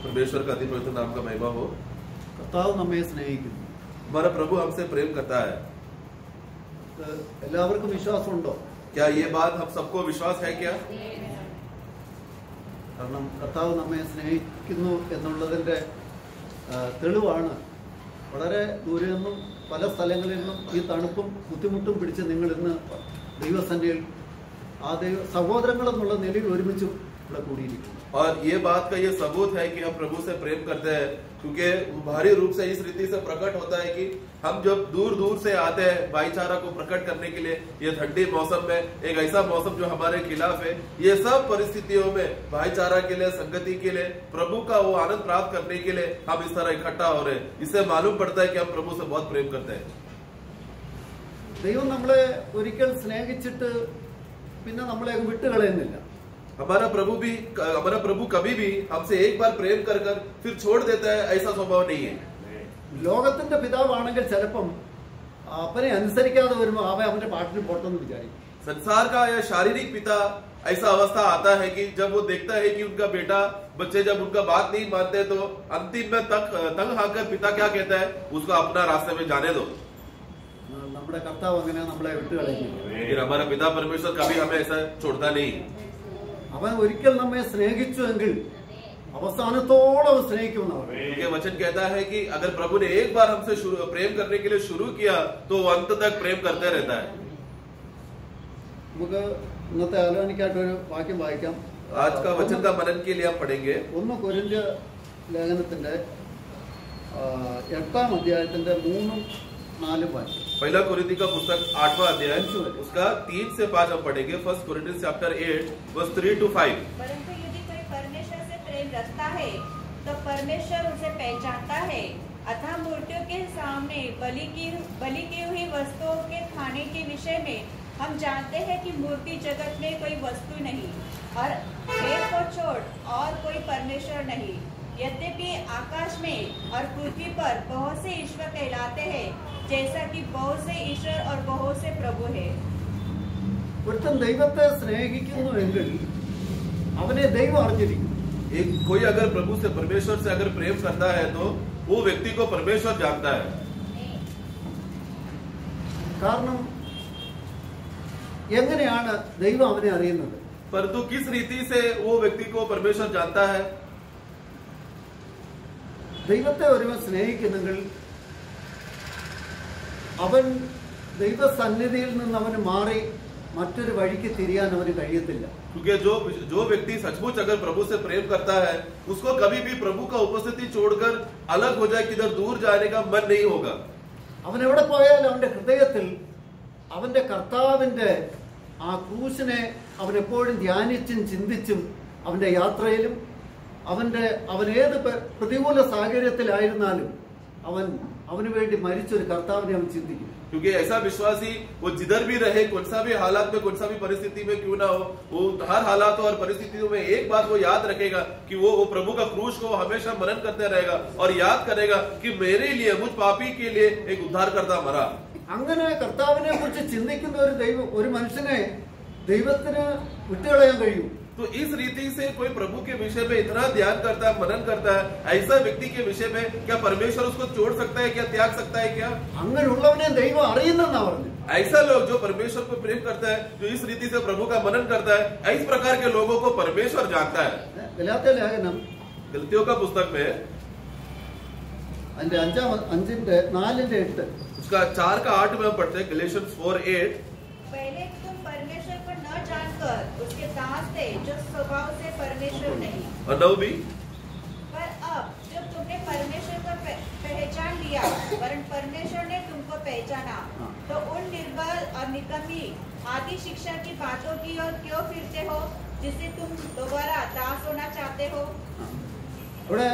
परमेश्वर का अति पवित्र नाम का महिमा हो। കർത്താവ് നമ്മെ സ്നേഹിക്കുന്നു. हमारा प्रभु हमसे प्रेम करता है। എല്ലാവർക്കും വിശ്വാസമുണ്ടോ? क्या ये बात हम सबको विश्वास है क्या? കാരണം കർത്താവ് നമ്മെ സ്നേഹിക്കുന്നു എന്നുള്ളതിന്റെ തെളിവാണ് വളരെ ദൂരെ നിന്നും പല സ്ഥലങ്ങളിൽ നിന്നും ഈ തണുപ്പും ബുദ്ധിമുട്ടും പിടിച്ച് നിങ്ങൾ ഇന്ന് ദൈവസന്നിധിയിൽ ആ സഹോദരങ്ങൾ എന്നുള്ള നിലയിൽ ഒരുമിച്ച് ഇവിടെ കൂടിയിരിക്കുന്നു. और ये बात का ये सबूत है कि हम प्रभु से प्रेम करते हैं, क्योंकि भारी रूप से इस रीति से प्रकट होता है कि हम जब दूर दूर से आते हैं भाईचारा को प्रकट करने के लिए, ये ठंडी मौसम में एक ऐसा मौसम जो हमारे खिलाफ है, ये सब परिस्थितियों में भाईचारा के लिए, संगति के लिए, प्रभु का वो आनंद प्राप्त करने के लिए हम इस तरह इकट्ठा हो रहे हैं। इससे मालूम पड़ता है कि हम प्रभु से बहुत प्रेम करते हैं। ദൈവം നമ്മളെ ഒരിക്കൽ സ്നേഹിച്ചിട്ട് പിന്നെ നമ്മളെ വിട്ടുകളയുന്നില്ല. हमारा प्रभु कभी भी हमसे एक बार प्रेम कर फिर छोड़ देता है, ऐसा स्वभाव नहीं है। ലോകത്തിന്റെ പിതാവാണെങ്കിൽ ചിലപ്പം അപ്പനെ അനുസരിക്കാതെ വരുമ്പോൾ അവന്റെ പാട്ടിന് പോട്ടെന്ന് വിചാരിക്കും. संसार का या शारीरिक पिता ऐसा अवस्था आता है कि जब वो देखता है कि उनका बेटा बच्चे जब उनका बात नहीं मानते तो अंतिम में तंग आकर पिता क्या कहता है, उसको अपना रास्ते में जाने दो। നമ്മുടെ കർത്താവ് അങ്ങനെ നമ്മളെ വിട്ടുകളയുന്നില്ല. लेकिन हमारा पिता परमेश्वर कभी हमें ऐसा छोड़ता नहीं। അവൻ ഒരിക്കൽ നമ്മെ സ്നേഹിച്ചുവെങ്കിൽ അവസാനത്തോളം സ്നേഹിക്കുന്നവർ. ये वचन कहता है कि अगर प्रभु ने एक बार हमसे प्रेम करने के लिए शुरू किया तो वो अंत तक प्रेम करते रहता है। നമുക്ക് ഇന്നത്തെ ആലോചനയ്ക്കായിട്ട് ഒരു വാക്യം വായിക്കാം. आज का वचन का मनन के लिए आप पढ़ेंगे 1 കൊരിന്ത്യ ലേഖനത്തിന്റെ 8-ാം അധ്യായത്തിന്റെ 3-4 വാക്യം. पहला कोरिन्थी का पुस्तक 8वां अध्याय उसका 3 से 5 हम पढ़ेंगे। 1 कोरिन्थियंस चैप्टर 8 वर्स 3 to 5। परंतु यदि कोई परमेश्वर से प्रेम रखता है तो परमेश्वर उसे पहचानता है। अतः मूर्तियों के सामने बलि की हुई वस्तुओं के खाने के विषय में हम जानते हैं कि मूर्ति जगत में कोई वस्तु नहीं और भेद को छोड़ और कोई परमेश्वर नहीं। यद्यपि आकाश में और पृथ्वी पर बहुत से ईश्वर कहलाते हैं, जैसा कि बहुत से ईश्वर और बहुत से प्रभु है। ഒരുത്തൻ ദൈവത്തെ സ്നേഹിക്കുന്നുവെങ്കിൽ അവനെ ദൈവം അറിഞ്ഞിരിക്കുന്നു. एक कोई अगर प्रभु से परमेश्वर से अगर प्रेम करता है तो वो व्यक्ति को परमेश्वर जानता है। കാരണം എങ്ങനെയാണ് ദൈവം അവനെ അറിയുന്നത്? परंतु किस रीति से वो व्यक्ति को परमेश्वर जानता है? ദൈവത്തെ ഒരുവൻ സ്നേഹിക്കുന്നെങ്കിൽ അവൻ ദൈവസന്നിധിയിൽ നിന്ന് അവന് മാറി മറ്റൊരു വഴിക്ക് തിരിയാൻ അവന് കഴിയത്തില്ല. क्योंकि जो व्यक्ति सचमुच अगर प्रभु से प्रेम करता है उसको कभी भी प्रभु का उपस्थिति छोड़कर अलग हो जाए किधर दूर जाने का मन नहीं होगा। അവൻ എവിടെ പോയാലും അവന്റെ ഹൃദയത്തിൽ അവന്റെ കർത്താവിന്റെ ആ ക്രൂശിനെ അവൻ എപ്പോഴും ധ്യാനിച്ചും ചിന്തിച്ചും അവന്റെ യാത്രയിലും അവൻ ഏത് പ്രതികൂല സാഹചര്യത്തിലായിരുന്നാലും അവന് വേണ്ടി മരിച്ചൊരു കർത്താവിനെ അവൻ ചിന്തിക്കും. क्योंकि ऐसा विश्वासी वो जिधर भी रहे, कौन सा भी हालात में, कौन सा भी परिस्थिति में क्यों ना हो, वो हर हालातों और परिस्थितियों में एक बात वो याद रखेगा कि वो प्रभु का क्रूस को हमेशा मनन करते रहेगा और याद करेगा कि मेरे लिए, मुझ पापी के लिए एक उद्धारकर्ता मरा। അങ്ങനെ കർത്താവിനെ കുറിച്ച് ചിന്തിക്കുന്ന ഒരു മനുഷ്യനെ ദൈവത്തിന് വിട്ടുകളയാൻ കഴിയും. तो इस रीति से कोई प्रभु के विषय में इतना ध्यान करता है, मनन करता है, ऐसा व्यक्ति के विषय में क्या परमेश्वर उसको छोड़ सकता है, क्या त्याग सकता है? क्या അങ്ങനെയുള്ളവനെ ദൈവം അറിയുന്നെന്നാ പറഞ്ഞു. ऐसा लोग जो परमेश्वर को प्रेम करता है, जो इस रीति से प्रभु का मनन करता है, इस प्रकार के लोगों को परमेश्वर जानता है। ഗലാത്യ ലേഖനം गलतियों का पुस्तक में അതിന്റെ 4:8 उसका 4 का 8 में हम पढ़ते हैं। गलेशियंस 4:8। पहले तुम परमेश्वर को न जानकर उसके दास थे, जो स्वभाव से परमेश्वर नहीं। और 9 भी। पर अब जब तुमने परमेश्वर को पहचान लिया, वरन परमेश्वर ने तुमको पहचाना, तो उन निर्बल और निकम्मी आदि शिक्षा की बातों की ओर क्यों फिरते हो, जिससे तुम दोबारा दास होना चाहते हो? ഇവിടെ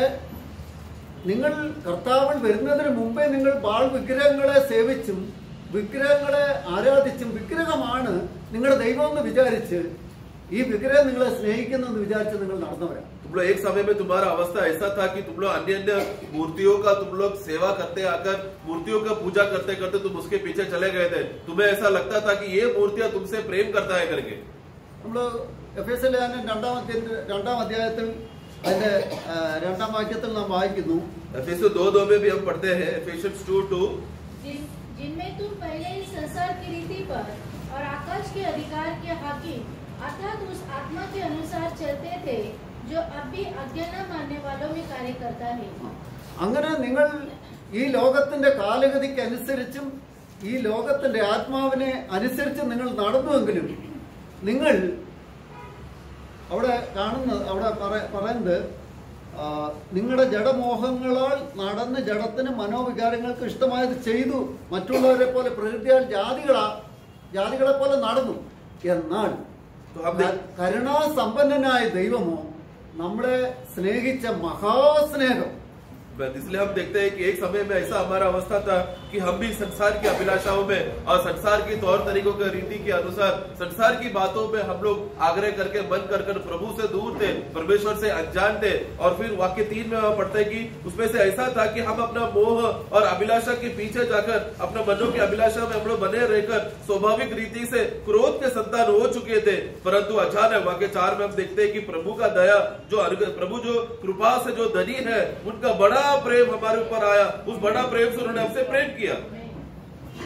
നിങ്ങൾ കർത്താവിൽ വരുന്നതിന് മുമ്പേ നിങ്ങൾ ബാൾ വിഗ്രഹങ്ങളെ സേവിച്ചും വിഗ്രഹങ്ങളെ ആരാധിച്ചും വിഗ്രഹമാണ് നിങ്ങളുടെ ദൈവം എന്ന് വിചാരിച്ച് ഈ വിഗ്രഹം നിങ്ങളെ സ്നേഹിക്കുന്നെന്ന് വിചാരിച്ച് നിങ്ങൾ നടന്നവരാണ്. तुम लोग एक समय में तुम्हारा अवस्था ऐसा था कि तुम लोग अन्य अन्य मूर्तियों का तुम लोग सेवा करते आकर मूर्तियों का पूजा करते करते तुम उसके पीछे चले गए थे। तुम्हें ऐसा लगता था कि ये मूर्तियां तुमसे प्रेम करता है करके। നമ്മൾ എഫെസ്യ ലേഖനം 2-ാം അധ്യായത്തിൽ അതിന്റെ രണ്ടാം വാക്യത്തിൽ നാം വായിക്കുന്നു, एफेसियों 2:2 में भी हम पढ़ते हैं, एफेसियंस 2:2, जिनमें तुम पहले ही संसार की रीति पर और आकाश के अधिकार के हाकिम अर्थात उस आत्मा के अनुसार चलते थे जो अब भी आज्ञा न मानने वालों में कार्य करता है. അങ്ങനെ നിങ്ങൾ ഈ ലോകത്തിന്റെ കാലഗതിക്ക് അനുസരിച്ചും ഈ ലോകത്തിന്റെ ആത്മാവിനെ അനുസരിച്ചും നിങ്ങൾ നടന്നുവെങ്കിലും നിങ്ങൾ അവിടെ കാണുന്നത്, അവിടെ പറയുന്നത് നിങ്ങളുടെ ജഡമോഹങ്ങളാൽ നടന്ന് ജഡത്തിന് മനോവികാരങ്ങൾക്ക് ഇഷ്ടമായത് ചെയ്തു, മറ്റുള്ളവരെ പോലെ പ്രകൃതിയാൽ ജാതികളെ പോലെ നടന്നു. എന്നാൽ കരുണാസമ്പന്നനായ ദൈവമോ നമ്മളെ സ്നേഹിച്ച മഹാസ്നേഹം. इसलिए हम देखते हैं कि एक समय में ऐसा हमारा अवस्था था कि हम भी संसार की अभिलाषाओं में और संसार के तौर तरीकों के रीति के अनुसार संसार की बातों में हम लोग आग्रह करके मन कर प्रभु से दूर थे, परमेश्वर से अनजान थे. और फिर वाक्य 3 में हम पढ़ते हैं कि उसमें से ऐसा था कि हम अपना मोह और अभिलाषा के पीछे जाकर अपना मनों की अभिलाषा में हम लोग बने रहकर स्वाभाविक रीति से क्रोध के संतान हो चुके थे. परंतु अचानक वाक्य 4 में हम देखते हैं कि प्रभु का दया, प्रभु जो कृपा से जो धनी है, उनका बड़ा प्रेम हमारे ऊपर आया. उस बड़ा प्रेम से उन्होंने हमसे प्रेम किया.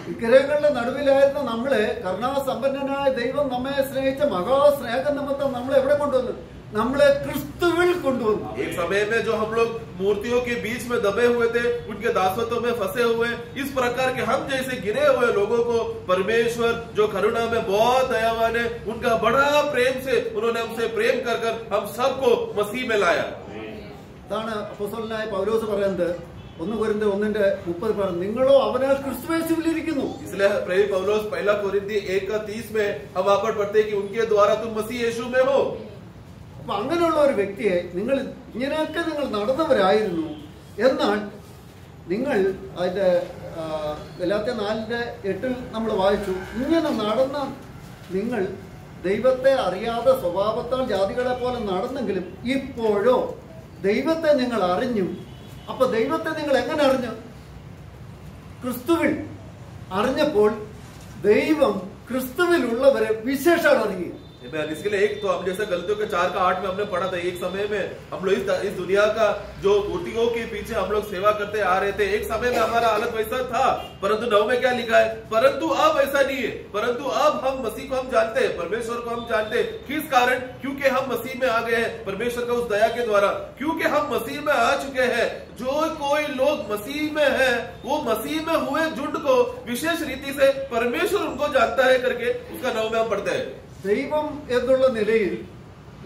വിഗ്രഹങ്ങളുടെ നടുവിലായിരുന്ന നമ്മളെ കരുണാസമ്പന്നനായ ദൈവം നമ്മെ സ്നേഹിച്ച മഹാസ്നേഹ നിമിത്തം നമ്മളെ എവിടെ കൊണ്ടുവന്നു? നമ്മളെ ക്രിസ്തുവിൽ കൊണ്ടുവന്നു. एक समय में जो हम लोग मूर्तियों के बीच में दबे हुए थे, उनके दासत्व में फंसे हुए, इस प्रकार के हम जैसे गिरे हुए लोगों को परमेश्वर जो करुणा में बहुत दयावान है, उनका बड़ा प्रेम से उन्होंने हमसे प्रेम कर हम सबको मसीह में लाया. അതാണ് അപ്പോസ്തലനായ പൗലോസ് പറയുന്നത് 1 കൊരിന്ത്യർ 1:30 പറഞ്ഞു, നിങ്ങളോ അവനാൽ ക്രിസ്തുയേശുവിലിരിക്കുന്നു. इसलिए प्रेरित पौलुस 1 कोरिन्थी 1:30 में हम वहां पर पढ़ते हैं कि उनके द्वारा तुम मसीह यीशु में हो. അപ്പൊ അങ്ങനെയുള്ള ഒരു വ്യക്തിയെ നിങ്ങൾ ഇങ്ങനെയൊക്കെ നിങ്ങൾ നടന്നവരായിരുന്നു. എന്നാൽ നിങ്ങൾ അതിന്റെ ഗലാത്യ 4:8 നമ്മൾ വായിച്ചു, ഇങ്ങനെ നടന്ന നിങ്ങൾ ദൈവത്തെ അറിയാതെ സ്വഭാവത്താൽ ജാതികളെ പോലെ നടന്നെങ്കിലും ഇപ്പോഴോ ദൈവത്തെ നിങ്ങൾ അറിഞ്ഞു. അപ്പൊ ദൈവത്തെ നിങ്ങൾ എങ്ങനെ അറിഞ്ഞു? ക്രിസ്തുവിൽ അറിഞ്ഞപ്പോൾ ദൈവം ക്രിസ്തുവിലുള്ളവരെ വിശേഷാൽ അറിയുക. इसके लिए एक तो हम जैसे गलतियों के 4:8 में हमने पढ़ा था, एक समय में हम लोग इस दुनिया का जो मूर्तियों के पीछे हम लोग सेवा करते आ रहे थे. एक समय में हमारा हालत वैसा था, परंतु 9 में क्या लिखा है? परंतु अब ऐसा नहीं है. परंतु अब हम मसीह को हम जानते हैं, परमेश्वर को हम जानते हैं. किस कारण? क्योंकि हम मसीह में आ गए हैं, परमेश्वर का उस दया के द्वारा. क्योंकि हम मसीह में आ चुके हैं. जो कोई लोग मसीह में है, वो मसीह में हुए झुंड को विशेष रीति से परमेश्वर उनको जानता है करके उसका 9 में हम पढ़ते हैं. ദൈവം എന്നുള്ള നിലയിൽ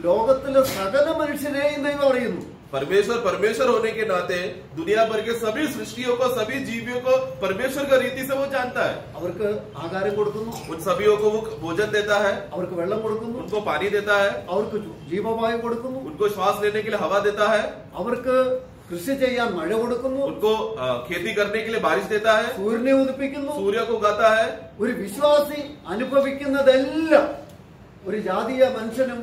ലോകത്തിലെ സകല മനുഷ്യരെയും ദൈവം അറിയുന്നു. परमेश्वर होने के नाते दुनिया भर के सभी सृष्टियों को, सभी जीवियों को परमेश्वर का रीति से वो जानता है. അവർക്ക് ആഹാരം കൊടുക്കുന്നു, उन सभी को वो भोजन देता है, അവർക്ക് വെള്ളം കൊടുക്കുന്നു, उनको पानी देता है, അവർക്ക് ജീവവായു കൊടുക്കുന്നു, उनको श्वास लेने के लिए हवा देता है, അവർക്ക് കൃഷി ചെയ്യാൻ മഴ കൊടുക്കുന്നു, उनको खेती करने के लिए बारिश देता है, സൂര്യനെ ഉദിപ്പിക്കുന്നു. सूर्य को उगाता है. ഒരു വിശ്വാസി അനുഭവിക്കുന്നതെല്ലാം ഒരു ജാതീയ മനുഷ്യനും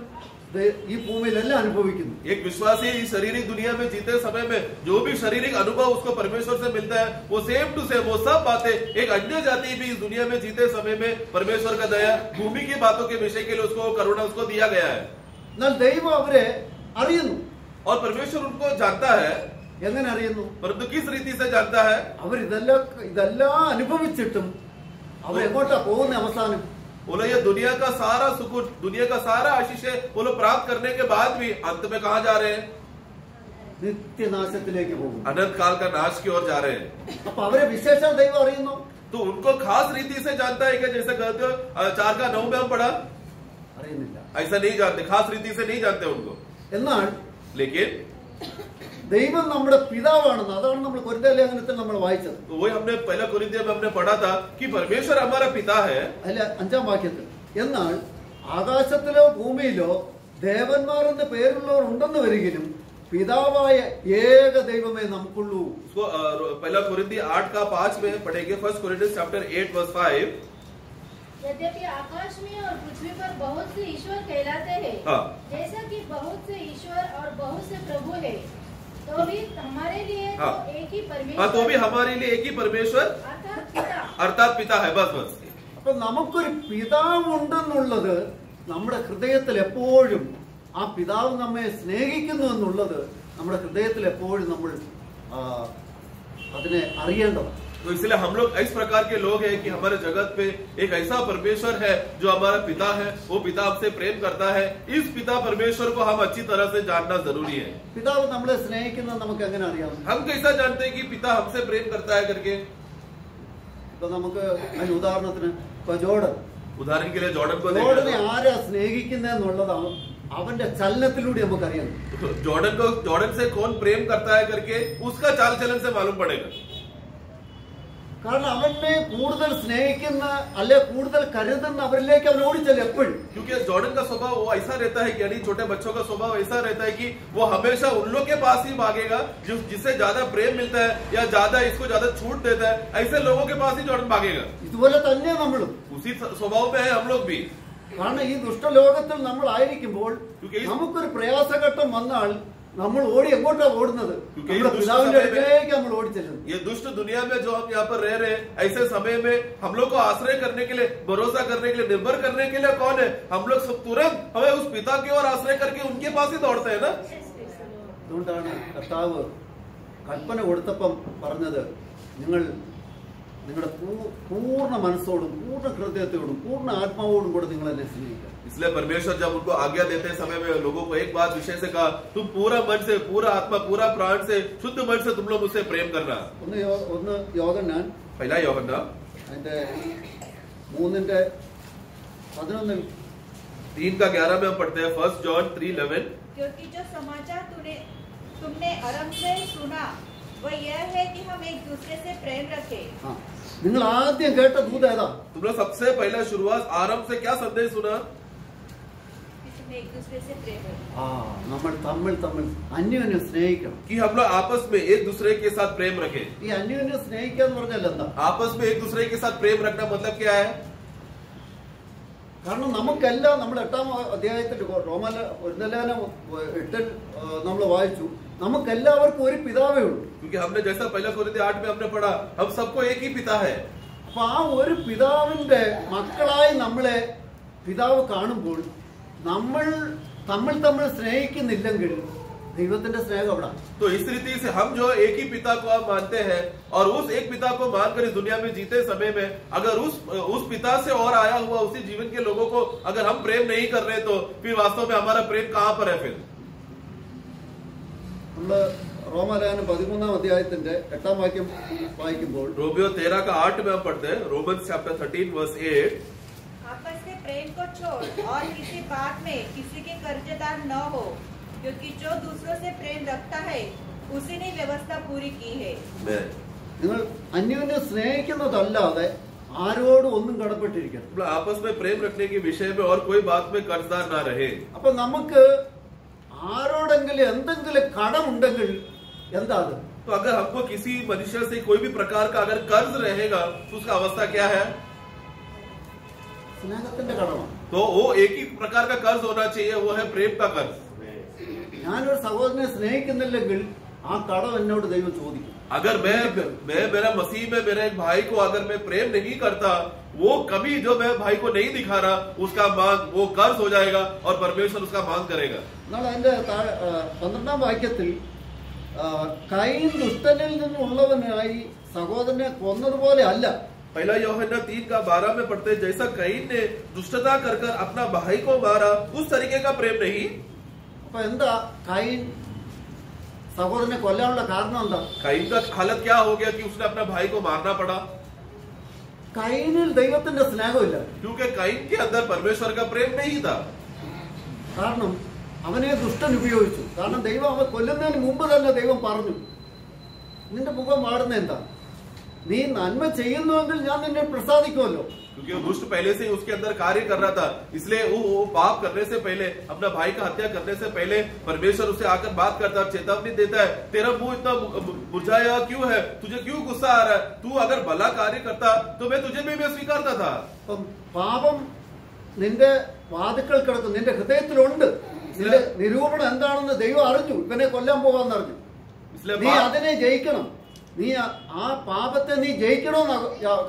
ഈ ഭൂമിയിലെല്ലാം അനുഭവിക്കുന്നു. एक विश्वासी इस शारीरिक दुनिया में जीते समय में जो भी शारीरिक अनुभव उसको परमेश्वर से मिलता है, वो सेम टू सेम वो सब बातें एक अन्य जाति भी इस दुनिया में जीते समय में परमेश्वर का दया, भूमि की बातों के विषय के लिए उसको करुणा उसको दिया गया है. എന്നാൽ ദൈവം അവരെ അറിയുന്നു. और परमेश्वर उनको जानता है. എങ്ങനെ അറിയുന്നു? परंतु किस रीति से जानता है? ഇതെല്ലാം അനുഭവിച്ചിട്ടും അവർ എങ്ങോട്ടാ പോകുന്ന അവസാനം? बोलो ये दुनिया का सारा सुकून, दुनिया का सारा आशीष वो लोग प्राप्त करने के बाद भी अंत में कहा जा रहे हैं? നിത്യനാശത്തിലേക്ക് പോകും. अनंत काल का नाश की ओर जा रहे हैं. അപ്പൊ അവരെ വിശേഷം ദൈവം അറിയുന്നു. तो उनको खास रीति से जानता है कि जैसे कहते हो 4:9 में हम पढ़ा, അറിയുന്നില്ല. ऐसा नहीं जानते, खास रीति से नहीं जानते उनको. എന്നാൽ लेकिन ദൈവം നമ്മുടെ പിതാവാണെന്ന്, അതാണ് നമ്മൾ കൊരിന്ത്യർ ലേഖനത്തിൽ നമ്മൾ വായിച്ചത്. तो वही हमने 1 कोरिन्थियों में हमने पढ़ा था कि परमेश्वर हमारा पिता है. അല്ല 5-ാം വാക്യത്തിൽ, എന്നാൽ ആകാശത്തിലോ ഭൂമിയിലോ ദേവന്മാർ എന്ന് പേരുള്ളവർ ഉണ്ടെന്ന് വരികിലും പിതാവായ ഏക ദൈവമേ നമുക്കുള്ളൂ. उसको 1 कोरिन्थी 8:5 में पढ़ेंगे. 1 कोरिन्थियंस चैप्टर 8:5. यद्यपि आकाश में और पृथ्वी पर बहुत से ईश्वर कहलाते हैं, जैसा कि बहुत से ईश्वर और बहुत से प्रभु है, तो भी हमारे लिए तो एक ही परमेश्वर, तो भी हमारे लिए एक ही परमेश्वर अर्थात पिता है. बस അപ്പൊ നമുക്കൊരു പിതാവുണ്ടെന്നുള്ളത് നമ്മുടെ ഹൃദയത്തിൽ എപ്പോഴും ആ പിതാവ് നമ്മെ സ്നേഹിക്കുന്നു എന്നുള്ളത് നമ്മുടെ ഹൃദയത്തിൽ എപ്പോഴും നമ്മൾ അതിനെ അറിയേണ്ടതാണ്. तो इसलिए हम लोग इस प्रकार के लोग हैं कि हमारे जगत पे एक ऐसा परमेश्वर है जो हमारा पिता है, वो पिता हमसे प्रेम करता है. इस पिता परमेश्वर को हम अच्छी तरह से जानना जरूरी है. പിതാവ് നമ്മളെ സ്നേഹിക്കുന്നത് നമുക്ക് എങ്ങനെ അറിയാം? हम कैसा जानते हैं कि पिता हमसे प्रेम करता है करके? ഇപ്പൊ നമുക്ക് അതിന് ഉദാഹരണത്തിന് ഇപ്പൊ ജോർഡൻ, उदाहरण के लिए जॉर्डन को ജോർഡനെ ആരാ സ്നേഹിക്കുന്നതെന്നുള്ളതാണ് അവന്റെ ചലനത്തിലൂടെ നമുക്കറിയാം. जॉर्डन से कौन प्रेम करता है करके उसका चाल चलन से मालूम पड़ेगा. കാരണം അവനെ കൂടുതൽ സ്നേഹിക്കുന്ന അല്ലെ കൂടുതൽ കരുതുന്ന അവരിലേക്ക് അവൻ ഓടിച്ചല്ല എപ്പോഴും. क्योंकि जॉर्डन का स्वभाव वो ऐसा रहता है कि यानी छोटे बच्चों का स्वभाव ऐसा रहता है कि वो हमेशा उन लोग के पास ही भागेगा जिससे ज्यादा प्रेम मिलता है या ज्यादा इसको ज्यादा छूट देता है, ऐसे लोगों के पास ही जॉर्डन भागेगा. ഇതുപോലെ തന്നെ നമ്മളും उसी स्वभाव में है हम लोग भी. കാരണം ഈ ദുഷ്ടലോകത്തിൽ നമ്മൾ ആയിരിക്കുമ്പോൾ നമുക്കൊരു പ്രയാസഘട്ടം വന്നാൽ നമ്മൾ ഓടി എങ്ങോട്ടാ ഓടുന്നത്? നമ്മുടെ പിതാവിന്റെ അടുത്തേക്ക് നമ്മൾ ഓടിച്ചെല്ലുന്നു. ये दुष्ट दुनिया में जो हम यहाँ पर रह रहे हैं, ऐसे समय में हम लोग को आश्रय करने के लिए, भरोसा करने के लिए, निर्भर करने के लिए कौन है? हम लोग सब तुरंत हमें उस पिता की ओर आश्रय करके उनके पास ही दौड़ते हैं ना. അതുകൊണ്ടാണ് കർത്താവ് കൽപ്പന കൊടുത്തപ്പം പറഞ്ഞത്, നിങ്ങളുടെ പൂർണ്ണ മനസ്സോടും പൂർണ്ണ ഹൃദയത്തോടും പൂർണ്ണ ആത്മാവോടും കൂടെ നിങ്ങൾ എന്നെ സ്നേഹിക്കുക. इसलिए परमेश्वर जब उनको आज्ञा देते समय में लोगों को एक बात विषय से कहा, तुम पूरा मन से, पूरा आत्मा, पूरा प्राण से, शुद्ध मन से तुम लोग मुझसे प्रेम करना. ഒന്ന് യോഹന്നാൻ, पहला यूहन्ना അതിന്റെ 3:11 3:11 में हम पढ़ते हैं. 1 जॉन 3:11. क्योंकि जो समाचार तुमने आरंभ से सुना वह यह है कि हम एक दूसरे से प्रेम रखें. നിങ്ങൾ ആദ്യം കേട്ട ദൂത് ഏതാ? तुम लोग सबसे पहला शुरुआत आरंभ से क्या संदेश सुना? एक दूसरे से प्रेम रखें. നമ്മൾ തമ്മിൽ അന്യോന്യം സ്നേഹിക്കണം. कि हम लोग आपस में एक दूसरे के साथ प्रेम रखें. ഈ അന്യോന്യം സ്നേഹിക്കുക എന്ന് പറഞ്ഞാൽ എന്താ? आपस में एक दूसरे के साथ प्रेम रखना मतलब क्या है? കാരണം നമുക്കെല്ലാം നമ്മൾ 8-ാം അധ്യായത്തിൽ റോമൻ 8-ൽ നമ്മൾ വായിച്ചു, നമുക്കെല്ലാവർക്കും ഒരു പിതാവേ ഉള്ളൂ. क्योंकि हमने जैसा पहला कोरिन्थी 8 में हमने पढ़ा, हम सबको एक ही पिता है. അപ്പൊ ആ ഒരു പിതാവിന്റെ മക്കളായി നമ്മളെ പിതാവ് കാണുമ്പോൾ നമ്മൾ തമ്മിൽ സ്നേഹിക്കുന്നില്ലെങ്കിൽ ദൈവത്തിന്റെ സ്നേഹം അവിടെ. तो इस रीति से हम जो एक ही पिता को आप मानते हैं और उस एक पिता को मानकर इस दुनिया में जीते समय में अगर उस पिता से और आया हुआ उसी जीवन के लोगों को अगर हम प्रेम नहीं कर रहे तो फिर वास्तव में हमारा प्रेम कहाँ पर है? फिर നമ്മള് റോമാലേഖനം 13-ാം അധ്യായത്തിന്റെ 8-ാം വാക്യം വായിക്കുമ്പോൾ, रोमियो 13:8 में हम पढ़ते हैं. Romans chapter 13 verse 8. आपस में प्रेम को छोड़ और किसी बात में किसी के कर्जदार न हो, क्योंकि जो दूसरों से प्रेम रखता है उसी ने व्यवस्था पूरी की है. നിങ്ങൾ അന്യോന്യം സ്നേഹിക്കുന്നതല്ലാതെ ആരോടും ഒന്നും കടപ്പെട്ടിരിക്കണം. आपस में प्रेम रखने के विषय में और कोई बात में कर्जदार ना रहे. അപ്പൊ നമുക്ക് ആരോടെങ്കിലും എന്തെങ്കിലും കടമുണ്ടെങ്കിൽ എന്താ അത്? तो अगर हमको किसी मनुष्य से कोई भी प्रकार का अगर कर्ज रहेगा तो उसका अवस्था क्या है? സ്നേഹത്തിന്റെ കടമാണ്. तो वो एक ही प्रकार का कर्ज होना चाहिए, वो है प्रेम का कर्ज. ഞാനൊരു സഹോദരനെ സ്നേഹിക്കുന്നില്ലെങ്കിൽ ആ കടം എന്നോട് ദൈവം ചോദിക്കും. अगर मैं मेरा मसीह में मेरे एक भाई को अगर मैं प्रेम नहीं करता, वो कभी जो मैं भाई को नहीं दिखा रहा उसका मांग वो कर्ज हो जाएगा और परमेश्वर उसका मांग करेगा. എന്നാൽ അതിന്റെ 12-ാം വാക്യത്തിൽ കയീൻ ദുഷ്ടനിൽ നിന്നുള്ളവനായി സഹോദരനെ കൊന്നതുപോലെ അല്ല. पहला यूहन्ना 3:12 में पढ़ते हैं, जैसा कयीन ने दुष्टता कर अपना भाई को मारा उस तरीके का प्रेम नहीं. അപ്പൊ എന്താ കയീൻ സഹോദരനെ കൊല്ലാനുള്ള കാരണം എന്താ? कयीन का हालत क्या हो गया कि उसने अपना भाई को मारना पड़ा? കയീനിൽ ദൈവത്തിന്റെ സ്നേഹമില്ല. क्योंकि कयीन के अंदर परमेश्वर का प्रेम नहीं था. കാരണം അവനെ ദുഷ്ടൻ ഉപയോഗിച്ചു. കാരണം ദൈവം അവൻ കൊല്ലുന്നതിന് മുമ്പ് തന്നെ ദൈവം പറഞ്ഞു, നിന്റെ മുഖം മാറുന്ന എന്താ? നീ നന്മ ചെയ്യുന്നുവെങ്കിൽ ഞാൻ നിന്നെ പ്രസാദിക്കുമല്ലോ. क्योंकि वो दुष्ट पहले से ही उसके अंदर कार्य कर रहा था, इसलिए वो पाप करने से पहले, अपना भाई का हत्या करने से पहले परमेश्वर उसे आकर बात करता है, चेतावनी देता है, तेरा मुंह इतना मुरझाया क्यों है? तुझे क्यों गुस्सा आ रहा है? तू अगर भला कार्य करता तो मैं तुझे भी मैं स्वीकारता था. അപ്പം പാപം നിന്റെ വാതുക്കൾ കിടക്കും, നിന്റെ ഹൃദയത്തിലുണ്ട്. നിന്റെ നിരൂപണം എന്താണെന്ന് ദൈവം അറിഞ്ഞു. ഇവനെ കൊല്ലാൻ പോവാന്നറിഞ്ഞു. നീ അതിനെ ജയിക്കണം. നീ ആ പാപത്തെ നീ ജയിക്കണോന്ന്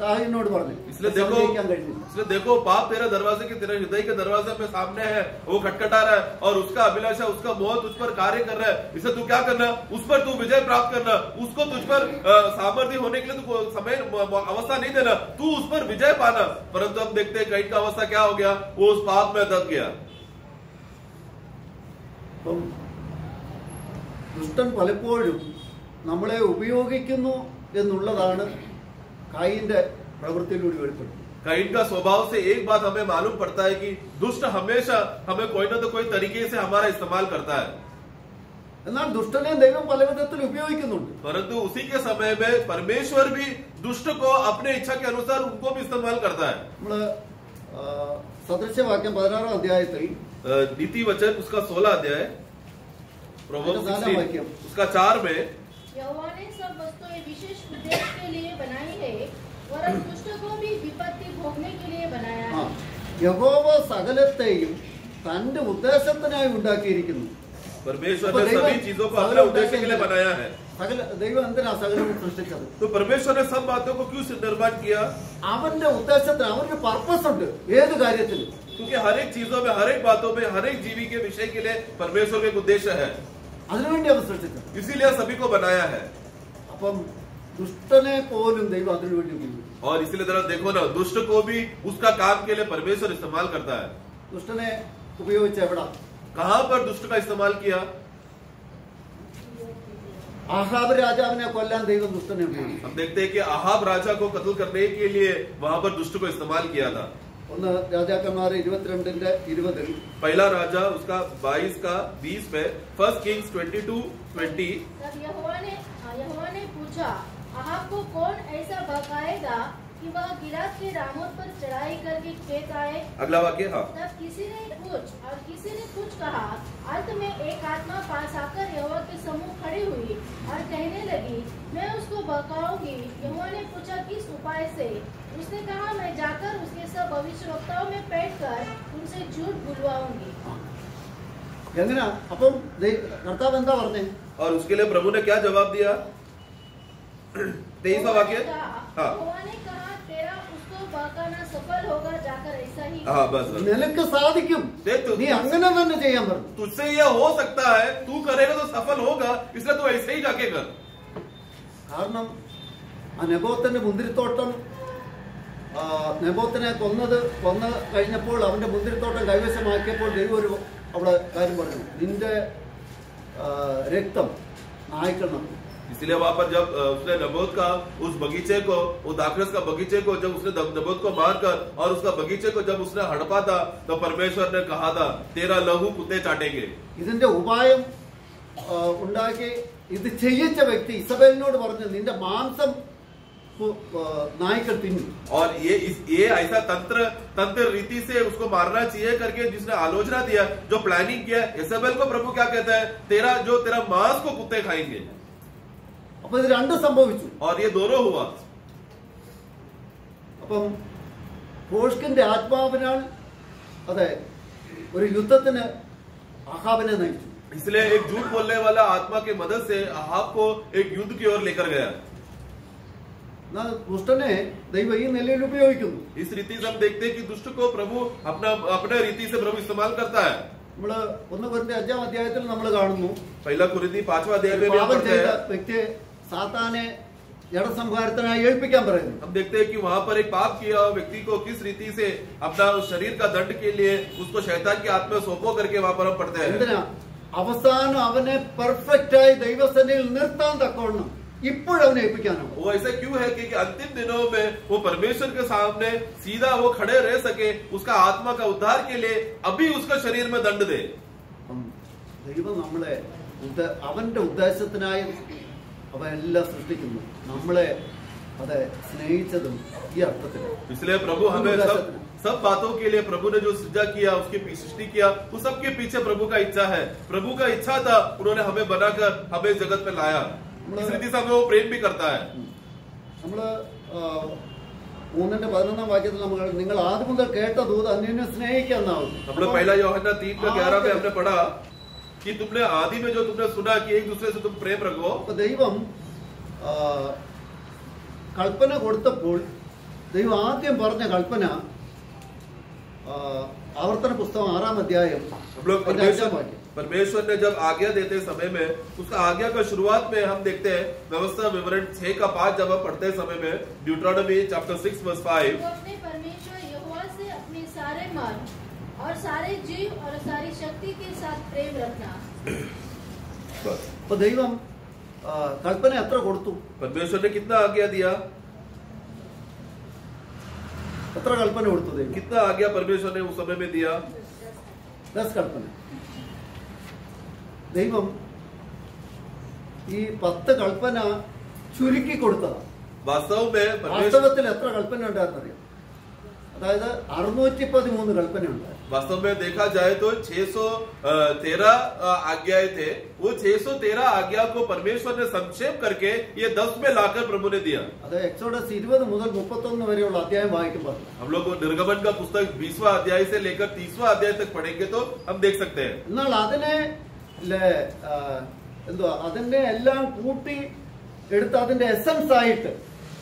കാഹിനോട് പറഞ്ഞു. इसलिए देखो पाप तेरे दरवाजे के, तेरे हृदय के दरवाजे पे सामने है, वो खटखटा रहा है और उसका अभिलाषा, उसका मोह तुझ पर कार्य कर रहा है. इसे तू क्या करना, उस पर तू विजय प्राप्त करना, उसको तुझ पर सामर्थ्य होने के लिए तू समय अवस्था नहीं देना, तू उस पर विजय पाना. परंतु हम देखते हैं कैन का अवस्था क्या हो गया, वो उस पाप में दब गया. ദുഷ്ടൻ പലപ്പോഴും നമ്മളെ ഉപയോഗിക്കുന്നു എന്നുള്ളതാണ് കായിന്റെ പ്രവൃത്തിയിലൂടെ വെളിപ്പെടുന്നത്. कैन का स्वभाव से एक बात हमें मालूम पड़ता है कि दुष्ट हमेशा हमें कोई ना तो कोई तरीके से हमारा इस्तेमाल करता है. എന്നാൽ ദുഷ്ടനെ ദൈവം പല വിധത്തിൽ ഉപയോഗിക്കുന്നുണ്ട്. परंतु उसी के समय में परमेश्वर भी दुष्ट को अपने इच्छा के अनुसार उनको भी इस्तेमाल करता है. നമ്മള് സദൃശ്യവാക്യം 16 അധ്യായത്തിൽ नीति वचन उसका 16 अध्याय उसका 4 में यहोवा ने सब वस्तुएं विशेष उद्देश्य के लिए बनाई है, वरन दुष्ट को भी विपत्ति भोगने के लिए बनाया है. യഹോവ സകലത്തെയും തന്റെ ഉദ്ദേശത്തിനായി ഉണ്ടാക്കിയിരിക്കുന്നു. परमेश्वर ने सभी चीजों को अपने उद्देश्य के लिए बनाया है. ദൈവം എന്തിനാ സകലവും സൃഷ്ടിച്ചത്? तो परमेश्वर ने सब बातों को क्यों निर्माण किया? അവന്റെ ഉദ്ദേശത്തിന് അവന്റെ പർപ്പസ് ഉണ്ട് ഏത് കാര്യത്തിലും. क्योंकि हर एक चीजों में, हर एक बातों में, हर एक जीवी के विषय के लिए परमेश्वर का एक उद्देश्य है. അതിനുവേണ്ടി അവൻ സൃഷ്ടിച്ചത്. इसीलिए सभी को बनाया है. അപ്പം ദുഷ്ടനെ പോലും ദൈവം അതിനുവേണ്ടി ഉപയോഗിക്കും. और इसीलिए जरा देखो ना, दुष्ट को भी उसका काम के लिए परमेश्वर इस्तेमाल करता है. ദുഷ്ടനെ ഉപയോഗിച്ച എവിടാ? कहां पर दुष्ट का इस्तेमाल किया? ആഹാബ് രാജാവിനെ കൊല്ലാൻ ദൈവം ദുഷ്ടനെ ഉപയോഗിച്ചു. हम देखते हैं कि अहाब राजा को कत्ल करने के लिए वहां पर दुष्ट को इस्तेमाल किया था. ഒന്ന് രാജാക്കന്മാർ 22:20 पहला राजा उसका 22 का 20 में, फर्स्ट किंग्स 22:20. तब यहोवा ने पूछा, अहाब को कौन ऐसा बहकाएगा कि वह गिलाद के रामोत पर चढ़ाई करके खेत आए? अगला वाक्य. हाँ, तब किसी ने कुछ कहा. अंत में एक आत्मा पास आकर यहोवा के सम्मुख खड़ी हुई और कहने लगी, मैं उसको बहकाऊंगी. यहोवा ने पूछा, किस उपाय से? उसने कहा, मैं जाकर उसके सब भविष्यवक्ताओं में बैठकर उनसे झूठ बुलवाऊंगी. എങ്ങനെയാ? അപ്പം കർത്താവ് എന്താ പറഞ്ഞേ? और उसके लिए प्रभु ने क्या जवाब दिया? 23वां वाक्य. हाँ, यहोवा ने कहा, तेरा उसको बहकाना सफल होगा, जाकर ऐसा ही. हाँ, बस बस. നിനക്ക് സാധിക്കും. നീ അങ്ങനെ തന്നെ ചെയ്യാൻ പറഞ്ഞു. तुझसे यह हो सकता है, तू करेगा तो सफल होगा, इसलिए तू ऐसे ही जाके कर. കാരണം ആ നെബോത്തിന്റെ മുന്തിരിത്തോട്ടം, നെബോത്തിനെ കൊന്ന് കഴിഞ്ഞപ്പോൾ അവന്റെ മുന്തിരിത്തോട്ടം കൈവശമാക്കിയപ്പോൾ ദൈവം അവിടെ കാര്യം പറഞ്ഞു, നിന്റെ രക്തം നായ്ക്കൾ നടന്നു. इसलिए वहां पर जब उसने नबोत का उस बगीचे को, वो दाखरस का बगीचे को जब उसने नबोत को मारकर और उसका बगीचे को जब उसने हड़पा था, तो परमेश्वर ने कहा था, तेरा लहू कुत्ते चाटेंगे. ഇതിന്റെ ഉപായം ഉണ്ടാക്കി ഇത് ചെയ്യിച്ച വ്യക്തി ഇസബേലിനോട് പറഞ്ഞു, നിന്റെ മാംസം नायकर तिन्नु. और ये ऐसा तंत्र रीति से उसको मारना चाहिए करके जिसने आलोचना दिया, जो प्लानिंग किया, इसाबेल को प्रभु क्या कहता है, तेरा मांस को कुत्ते खाएंगे. അപ്പോൾ ഇത് രണ്ടും സംഭവിച്ചു. और ये दोनों हुआ. അപ്പം ഭോഷ്കിന്റെ ആത്മാവിനാൽ അതെ ഒരു യുദ്ധത്തിന് അഹാബിനെ നയിച്ചു. इसलिए एक झूठ बोलने वाला आत्मा की मदद से अहाब को एक युद्ध की ओर लेकर गया. दुष्टने ദൈവം ഈ നിലയിൽ ഉപയോഗിക്കുന്നു. इस रीति से हम देखते हैं कि दुष्ट को प्रभु अपने रीति से प्रभु इस्तेमाल करता है. നമ്മള് 1 കൊരിന്ത്യർ 5-ാം അധ്യായത്തിൽ നമ്മൾ കാണുന്നു, पहला कुरिन्थी 5वां अध्याय में പാപം ചെയ്ത വ്യക്തിയെ സാത്താനെ ജഡസംഹാരത്തിനായി ഏൽപ്പിക്കാൻ പറയുന്നു. हम देखते हैं कि वहां पर एक पाप किया व्यक्ति को किस रीति से अपना शरीर का दंड के लिए उसको शैतान की आत्मा सौंपो करके वहां पर हम पढ़ते हैं. എന്തിനാ? അവസാനം അവനെ പെർഫെക്റ്റ് ആയി ദൈവസന്നിധിയിൽ നിർത്താൻ തക്കവണ്ണം ഇപ്പോഴവനെ ഏൽപ്പിക്കാനാണ്. वो ऐसा क्यों है कि अंतिम दिनों में वो परमेश्वर के सामने सीधा वो खड़े रह सके, उसका आत्मा का उद्धार के लिए अभी उसका शरीर में दंड दे. ദൈവം നമ്മളെ അവന്റെ ഉദ്ദേശത്തിനായി അവൻ എല്ലാം സൃഷ്ടിക്കുന്നു. നമ്മളെ അതെ സ്നേഹിച്ചതും ഈ അർത്ഥത്തിൽ. इसलिए प्रभु हमें सब बातों के लिए प्रभु ने जो सृजा किया, उसकी सृष्टि किया, वो सबके पीछे प्रभु का इच्छा है. प्रभु का इच्छा था, उन्होंने हमें बनाकर हमें जगत में लाया. इस रीति से हमें वो प्रेम भी करता है. നമ്മള് 3:11 വാക്യത്തിൽ നമ്മൾ നിങ്ങൾ ആദ്യം മുതൽ കേട്ട ദൂത് അന്യോന്യം സ്നേഹിക്കാന്നാവും. हमने पहला यूहन्ना 3:11 में हमने पढ़ा कि तुमने आदि में जो तुमने सुना कि एक दूसरे से तुम प्रेम रखो. ദൈവം കൽപ്പന കൊടുത്തപ്പോൾ ദൈവം ആദ്യം പറഞ്ഞ കൽപ്പന ആവർത്തന പുസ്തകം 6-ാം അധ്യായം हम लोग परमेश्वर ने जब आज्ञा देते समय में उसका आज्ञा का शुरुआत में हम देखते हैं व्यवस्था विवरण 6-5 जब हम पढ़ते समय में ड्यूटरोनॉमी चैप्टर 6 वर्स 5 तो अपने परमेश्वर यहोवा से अपने सारे मन और सारे जीव और सारी शक्ति के साथ प्रेम रखना। അപ്പൊ ദൈവം കൽപ്പന എത്ര കൊടുത്തു? परमेश्वर ने कितना आज्ञा दिया? എത്ര കൽപ്പന കൊടുത്തു ദൈവം? कितना आज्ञा परमेश्वर ने उस समय में दिया? 10 കൽപ്പന. ദൈവം ഈ 10 കൽപ്പന ചുരുക്കി കൊടുത്തതാണ്. वास्तव में परमेश्वर വാസ്തവത്തിൽ എത്ര കൽപ്പന ഉണ്ടായിരുന്നറിയാം? അതായത് 613 കൽപ്പന ഉണ്ടായിരുന്നു. वास्तव में देखा जाए तो 613 आज्ञाएं थे. वो 613 आज्ञा को परमेश्वर ने संक्षेप करके ये 10 में लाकर प्रभु ने दिया. അത് എക്സോഡസ് 20 മുതൽ 31 വരെയുള്ള അധ്യായം വായിക്കുമ്പോൾ हम लोग निर्गमन का पुस्तक 20वां अध्याय से लेकर 30वां अध्याय तक पढ़ेंगे तो हम देख सकते हैं. എന്നാൽ അതിനെ എന്തുവാ അതിന്റെ എല്ലാം കൂട്ടി എടുത്ത് അതിന്റെ എസൻസ് ആയിട്ട്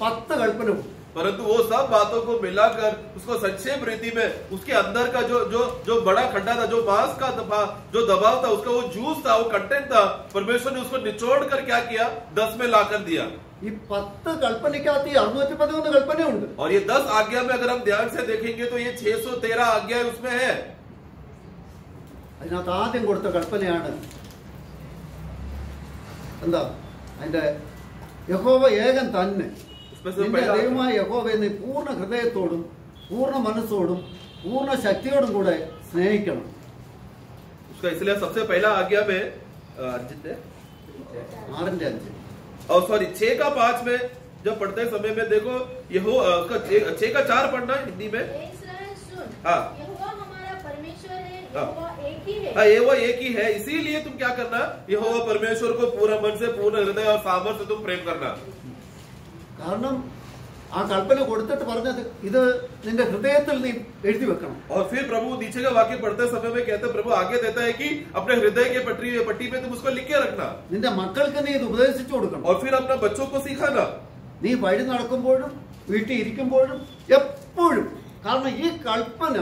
10 കൽപ്പന കൊടുത്തു. परंतु वो सब बातों को मिलाकर उसको संक्षेप रीति में उसके अंदर का जो जो जो बड़ा खड्डा था, जो मांस का जो दबाव था, उसका वो जूस था, वो कंटेंट था, परमेश्वर ने उसको निचोड़ कर क्या किया? 10 में लाकर दिया. ഈ 10 കൽപ്പനയ്ക്കകത്ത് 613 കൽപ്പനയുണ്ട്. और ये 10 आज्ञा में अगर हम ध्यान से देखेंगे तो ये 613 आज्ञा उसमें है. അതിനകത്ത് ആദ്യം കൊടുത്ത കൽപ്പനയാണ് എന്താ? അതിന്റെ യഹോവ ഏകൻ തന്നെ, നിന്റെ ദൈവമായ യഹോവയെ നീ പൂർണ്ണ ഹൃദയത്തോടും പൂർണ്ണ മനസ്സോടും പൂർണ്ണ ശക്തിയോടും കൂടെ സ്നേഹിക്കണം. उसका इसलिए सबसे पहला आज्ञा में 6:5 और सॉरी 6-5 में जब पढ़ते समय में देखो यहो उसका 6-4 पढ़ना है हिंदी में. हे इस्राएल सुन, हाँ. यहोवा हमारा परमेश्वर है, हाँ. यहोवा एक ही है. ये वो एक ही है, इसीलिए तुम क्या करना? यहोवा परमेश्वर को पूरा मन से, पूर्ण हृदय और सामर्थ्य से तुम प्रेम करना. കാരണം ആ കൽപ്പന കൊടുത്തിട്ട് പറഞ്ഞത് ഇത് നിന്റെ ഹൃദയത്തിൽ നീ എഴുതി വെക്കണം. और फिर प्रभु नीचे का वाक्य पढ़ते समय में कहते प्रभु आगे देता है कि अपने हृदय के पट्टी में तुम उसको लिख के रखना. നിന്റെ മക്കൾക്ക് നീ ഇത് ഉപദേശിച്ചു കൊടുക്കണം. और फिर अपने बच्चों को सिखाना. നീ വഴി നടക്കുമ്പോഴും വീട്ടിൽ ഇരിക്കുമ്പോഴും എപ്പോഴും. കാരണം ഈ കൽപ്പന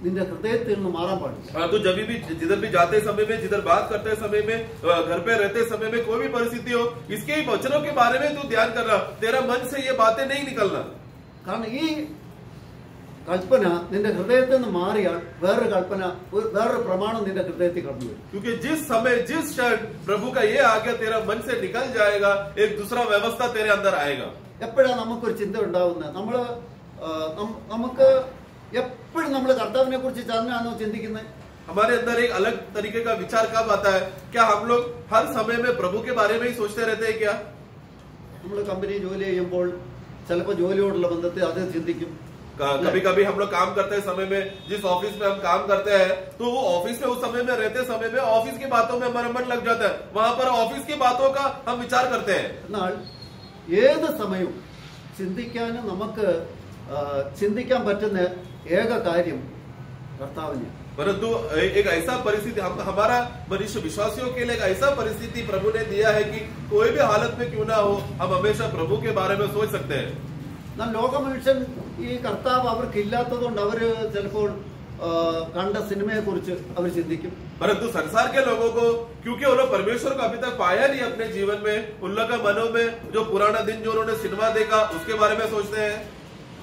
നിന്റെ ഹൃദയത്തിൽ നിന്ന് മാറാൻ പാടില്ല. तो जब भी जिधर भी जाते समय में, जिधर बात करते समय में, घर पे रहते समय में, कोई भी परिस्थिति हो, इसके वचनों के बारे में तू ध्यान करना. तेरा मन से ये बातें नहीं निकलना. കാരണം ഈ കൽപ്പന നിന്റെ ഹൃദയത്തിൽ നിന്ന് മാറിയാൽ വേറൊരു കൽപ്പന, വേറൊരു പ്രമാണം നിന്റെ ഹൃദയത്തിൽ കടന്നു വരും. क्योंकि जिस समय, जिस क्षण प्रभु का ये आज्ञा तेरा मन से निकल जाएगा, एक दूसरा व्यवस्था तेरे अंदर आएगा. എപ്പോഴാണ് നമുക്കൊരു ചിന്ത ഉണ്ടാവുന്നത്? നമുക്ക് എപ്പോഴും നമ്മൾ കർത്താവിനെ കുറിച്ച് തന്നെയാണോ ചിന്തിക്കുന്നത്? हमारे अंदर एक अलग तरीके का विचार कब आता है? क्या हम लोग हर समय में प्रभु के बारे में ही सोचते रहते हैं क्या? നമ്മൾ കമ്പനി ജോലി ചെയ്യുമ്പോൾ ചിലപ്പോൾ ജോലിയോടുള്ള ബന്ധത്തെ അത് ചിന്തിക്കും. कभी कभी हम लोग काम करते समय में, जिस ऑफिस में हम काम करते हैं, तो वो ऑफिस में उस समय में रहते समय में ऑफिस की बातों में हमारा मन लग जाता है. वहां पर ऑफिस की बातों का हम विचार करते हैं. എന്നാൽ ഏത് സമയവും ചിന്തിക്കാനും നമുക്ക് ചിന്തിക്കാൻ പറ്റുന്ന ഏക കാര്യം കർത്താവിനെ. परंतु एक ऐसा परिस्थिति हमारा मनुष्य विश्वासियों के लिए एक ऐसा परिस्थिति प्रभु ने दिया है कि कोई भी हालत में क्यों ना हो, हम हमेशा प्रभु के बारे में सोच सकते हैं. എന്നാൽ ലോക മനുഷ്യൻ ഈ കർത്താവ് അവർക്ക് ഇല്ലാത്തതുകൊണ്ട് അവര് ചിലപ്പോൾ കണ്ട സിനിമയെ കുറിച്ച് അവർ ചിന്തിക്കും. परंतु संसार के लोगों को, क्योंकि उन्होंने परमेश्वर को अभी तक पाया नहीं अपने जीवन में, उन लोगों के मनों में जो पुराना दिन जो उन्होंने सिनेमा देखा उसके बारे में सोचते हैं.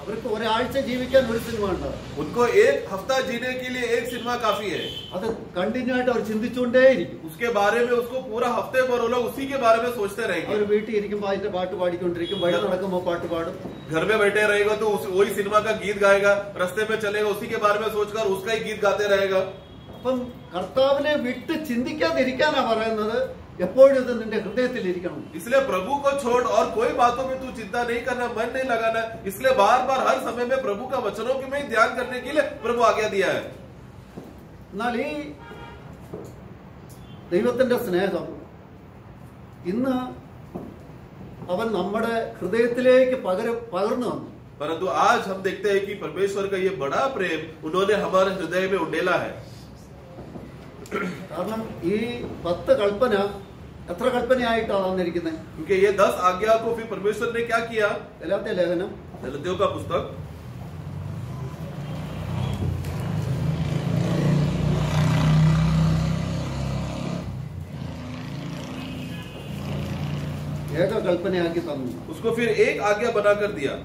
അവർക്ക് ഒരാഴ്ച ജീവിക്കാൻ ഒരു സിനിമ ഉണ്ടാവും. उनको एक हफ्ता जीने के लिए एक सिनेमा काफी है. അത് കണ്ടിന്യൂ ആയിട്ട് അവർ ചിന്തിച്ചുകൊണ്ടേയിരിക്കും. उसके बारे में उसको पूरा हफ्ते भर वो लोग उसी के बारे में सोचते रहेंगे. അവർ വീട്ടിൽ ഇരിക്കുമ്പോൾ അതിന്റെ പാട്ട് പാടിക്കൊണ്ടിരിക്കും, വഴി നടക്കുമ്പോൾ पाट പാടും. घर में बैठे रहेगा तो वही सिनेमा का गीत गाएगा, रास्ते में चलेगा उसी के बारे में सोचकर उसका ही गीत गाते रहेगा. അപ്പം കർത്താവിനെ വിട്ട് ചിന്തിക്കാതിരിക്കാനാ പറയുന്നത്. എപ്പോഴും ഇത് നിന്റെ ഹൃദയത്തിൽ ഇരിക്കണം. इसलिए प्रभु को छोड़ और कोई बातों में तू चिंता नहीं करना, मन नहीं लगाना. इसलिए बार बार हर समय में प्रभु का वचनों के में ध्यान करने के लिए प्रभु आज्ञा दिया है. എന്നാൽ ഈ ദൈവത്തിന്റെ സ്നേഹം ഇന്ന് അവൻ നമ്മുടെ ഹൃദയത്തിലേക്ക് പകർന്നു വന്നു. परंतु आज हम देखते हैं कि परमेश्वर का ये बड़ा प्रेम उन्होंने हमारे हृदय में उंडेला है. കാരണം ഈ 10 കൽപ്പന എത്ര കൽപ്പനയായിട്ടാണ് തന്നിരിക്കുന്നത്? क्योंकि ये 10 आज्ञा को फिर परमेश्वर ने क्या किया? ഗലാത്യ ലേഖനം गलातियों का पुस्तक 1 കൽപ്പനയാക്കി തന്നു. उसको फिर एक आज्ञा बनाकर दिया.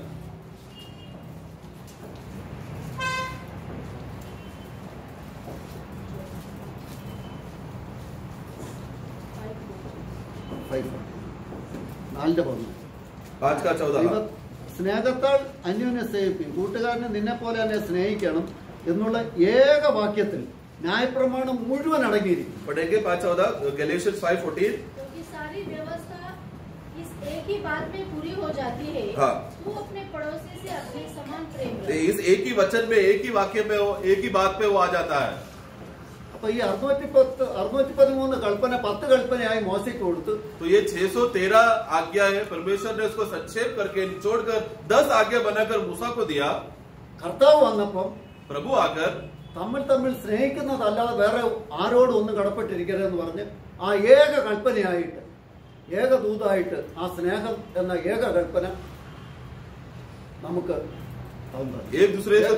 സ്നേഹത്താൽ അന്യോന്യം സ്നേഹിപ്പിക്കും, കൂട്ടുകാരനെ നിന്നെ പോലെ തന്നെ സ്നേഹിക്കണം എന്നുള്ള ഏക വാക്യത്തിൽ ന്യായപ്രമാണം മുഴുവൻ അടങ്ങിയിരിക്കും. पढ़ेंगे 5:14 गैलेशियंस 5:14. क्योंकि सारी व्यवस्था इस एक ही बात में पूरी हो जाती है, हाँ। तू अपने पड़ोसी से अपने समान प्रेम रख। इस एक ही वचन में, एक ही वाक्य में, वो एक ही बात पे वो आ जाता है. അപ്പൊ ഈ 613 കൽപ്പന 10 കൽപ്പനയായി മോശയ്ക്ക് കൊടുത്തു. तो ये 613 आज्ञा है, परमेश्वर ने उसको संक्षेप करके निचोड़कर 10 आज्ञा बनाकर मूसा को दिया. കർത്താവ് വന്നപ്പം प्रभु आकर തമ്മിൽ സ്നേഹിക്കുന്നതല്ലാതെ വേറെ ആരോടും ഒന്നും കടപ്പെട്ടിരിക്കരുതെന്ന് പറഞ്ഞ് ആ ഏക കൽപ്പനയായിട്ട്, ഏക ദൂതായിട്ട് ആ സ്നേഹം എന്ന ഏക കൽപ്പന നമുക്ക് एक दूसरे से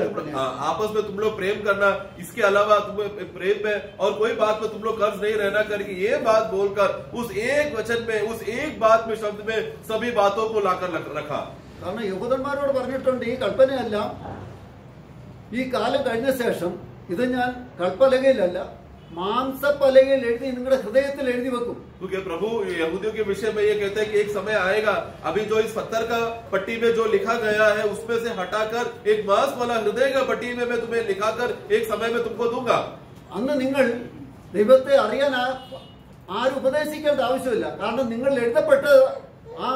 आपस में तुम लोग प्रेम करना, इसके अलावा तुम्हें प्रेम में और कोई बात में तुम लोग कर्ज नहीं रहना करके ये बात बोलकर उस एक वचन में, उस एक बात में, शब्द में सभी बातों को लाकर रखा. കാരണം യഹൂദന്മാരോട് പറഞ്ഞിട്ടുണ്ട് ഈ കൽപ്പനയെല്ലാം ഈ കാലം കഴിഞ്ഞ ശേഷം ഇത് ഞാൻ കൽപ്പലകയിലല്ല മാംസപ്പലകയിൽ എഴുതി നിങ്ങളുടെ ഹൃദയത്തിൽ എഴുതി വെക്കും. क्योंकि प्रभु यहूदियों के विषय में ये कहते हैं कि एक समय आएगा, अभी जो इस पत्थर का पट्टी में जो लिखा गया है उसमें से हटाकर एक मांस वाला हृदय का पट्टी में मैं तुम्हें लिखाकर एक समय में तुमको दूंगा. അന്ന് നിങ്ങൾ ദൈവത്തെ അറിയാൻ ആരും ഉപദേശിക്കേണ്ട ആവശ്യമില്ല. കാരണം നിങ്ങൾ എഴുതപ്പെട്ട ആ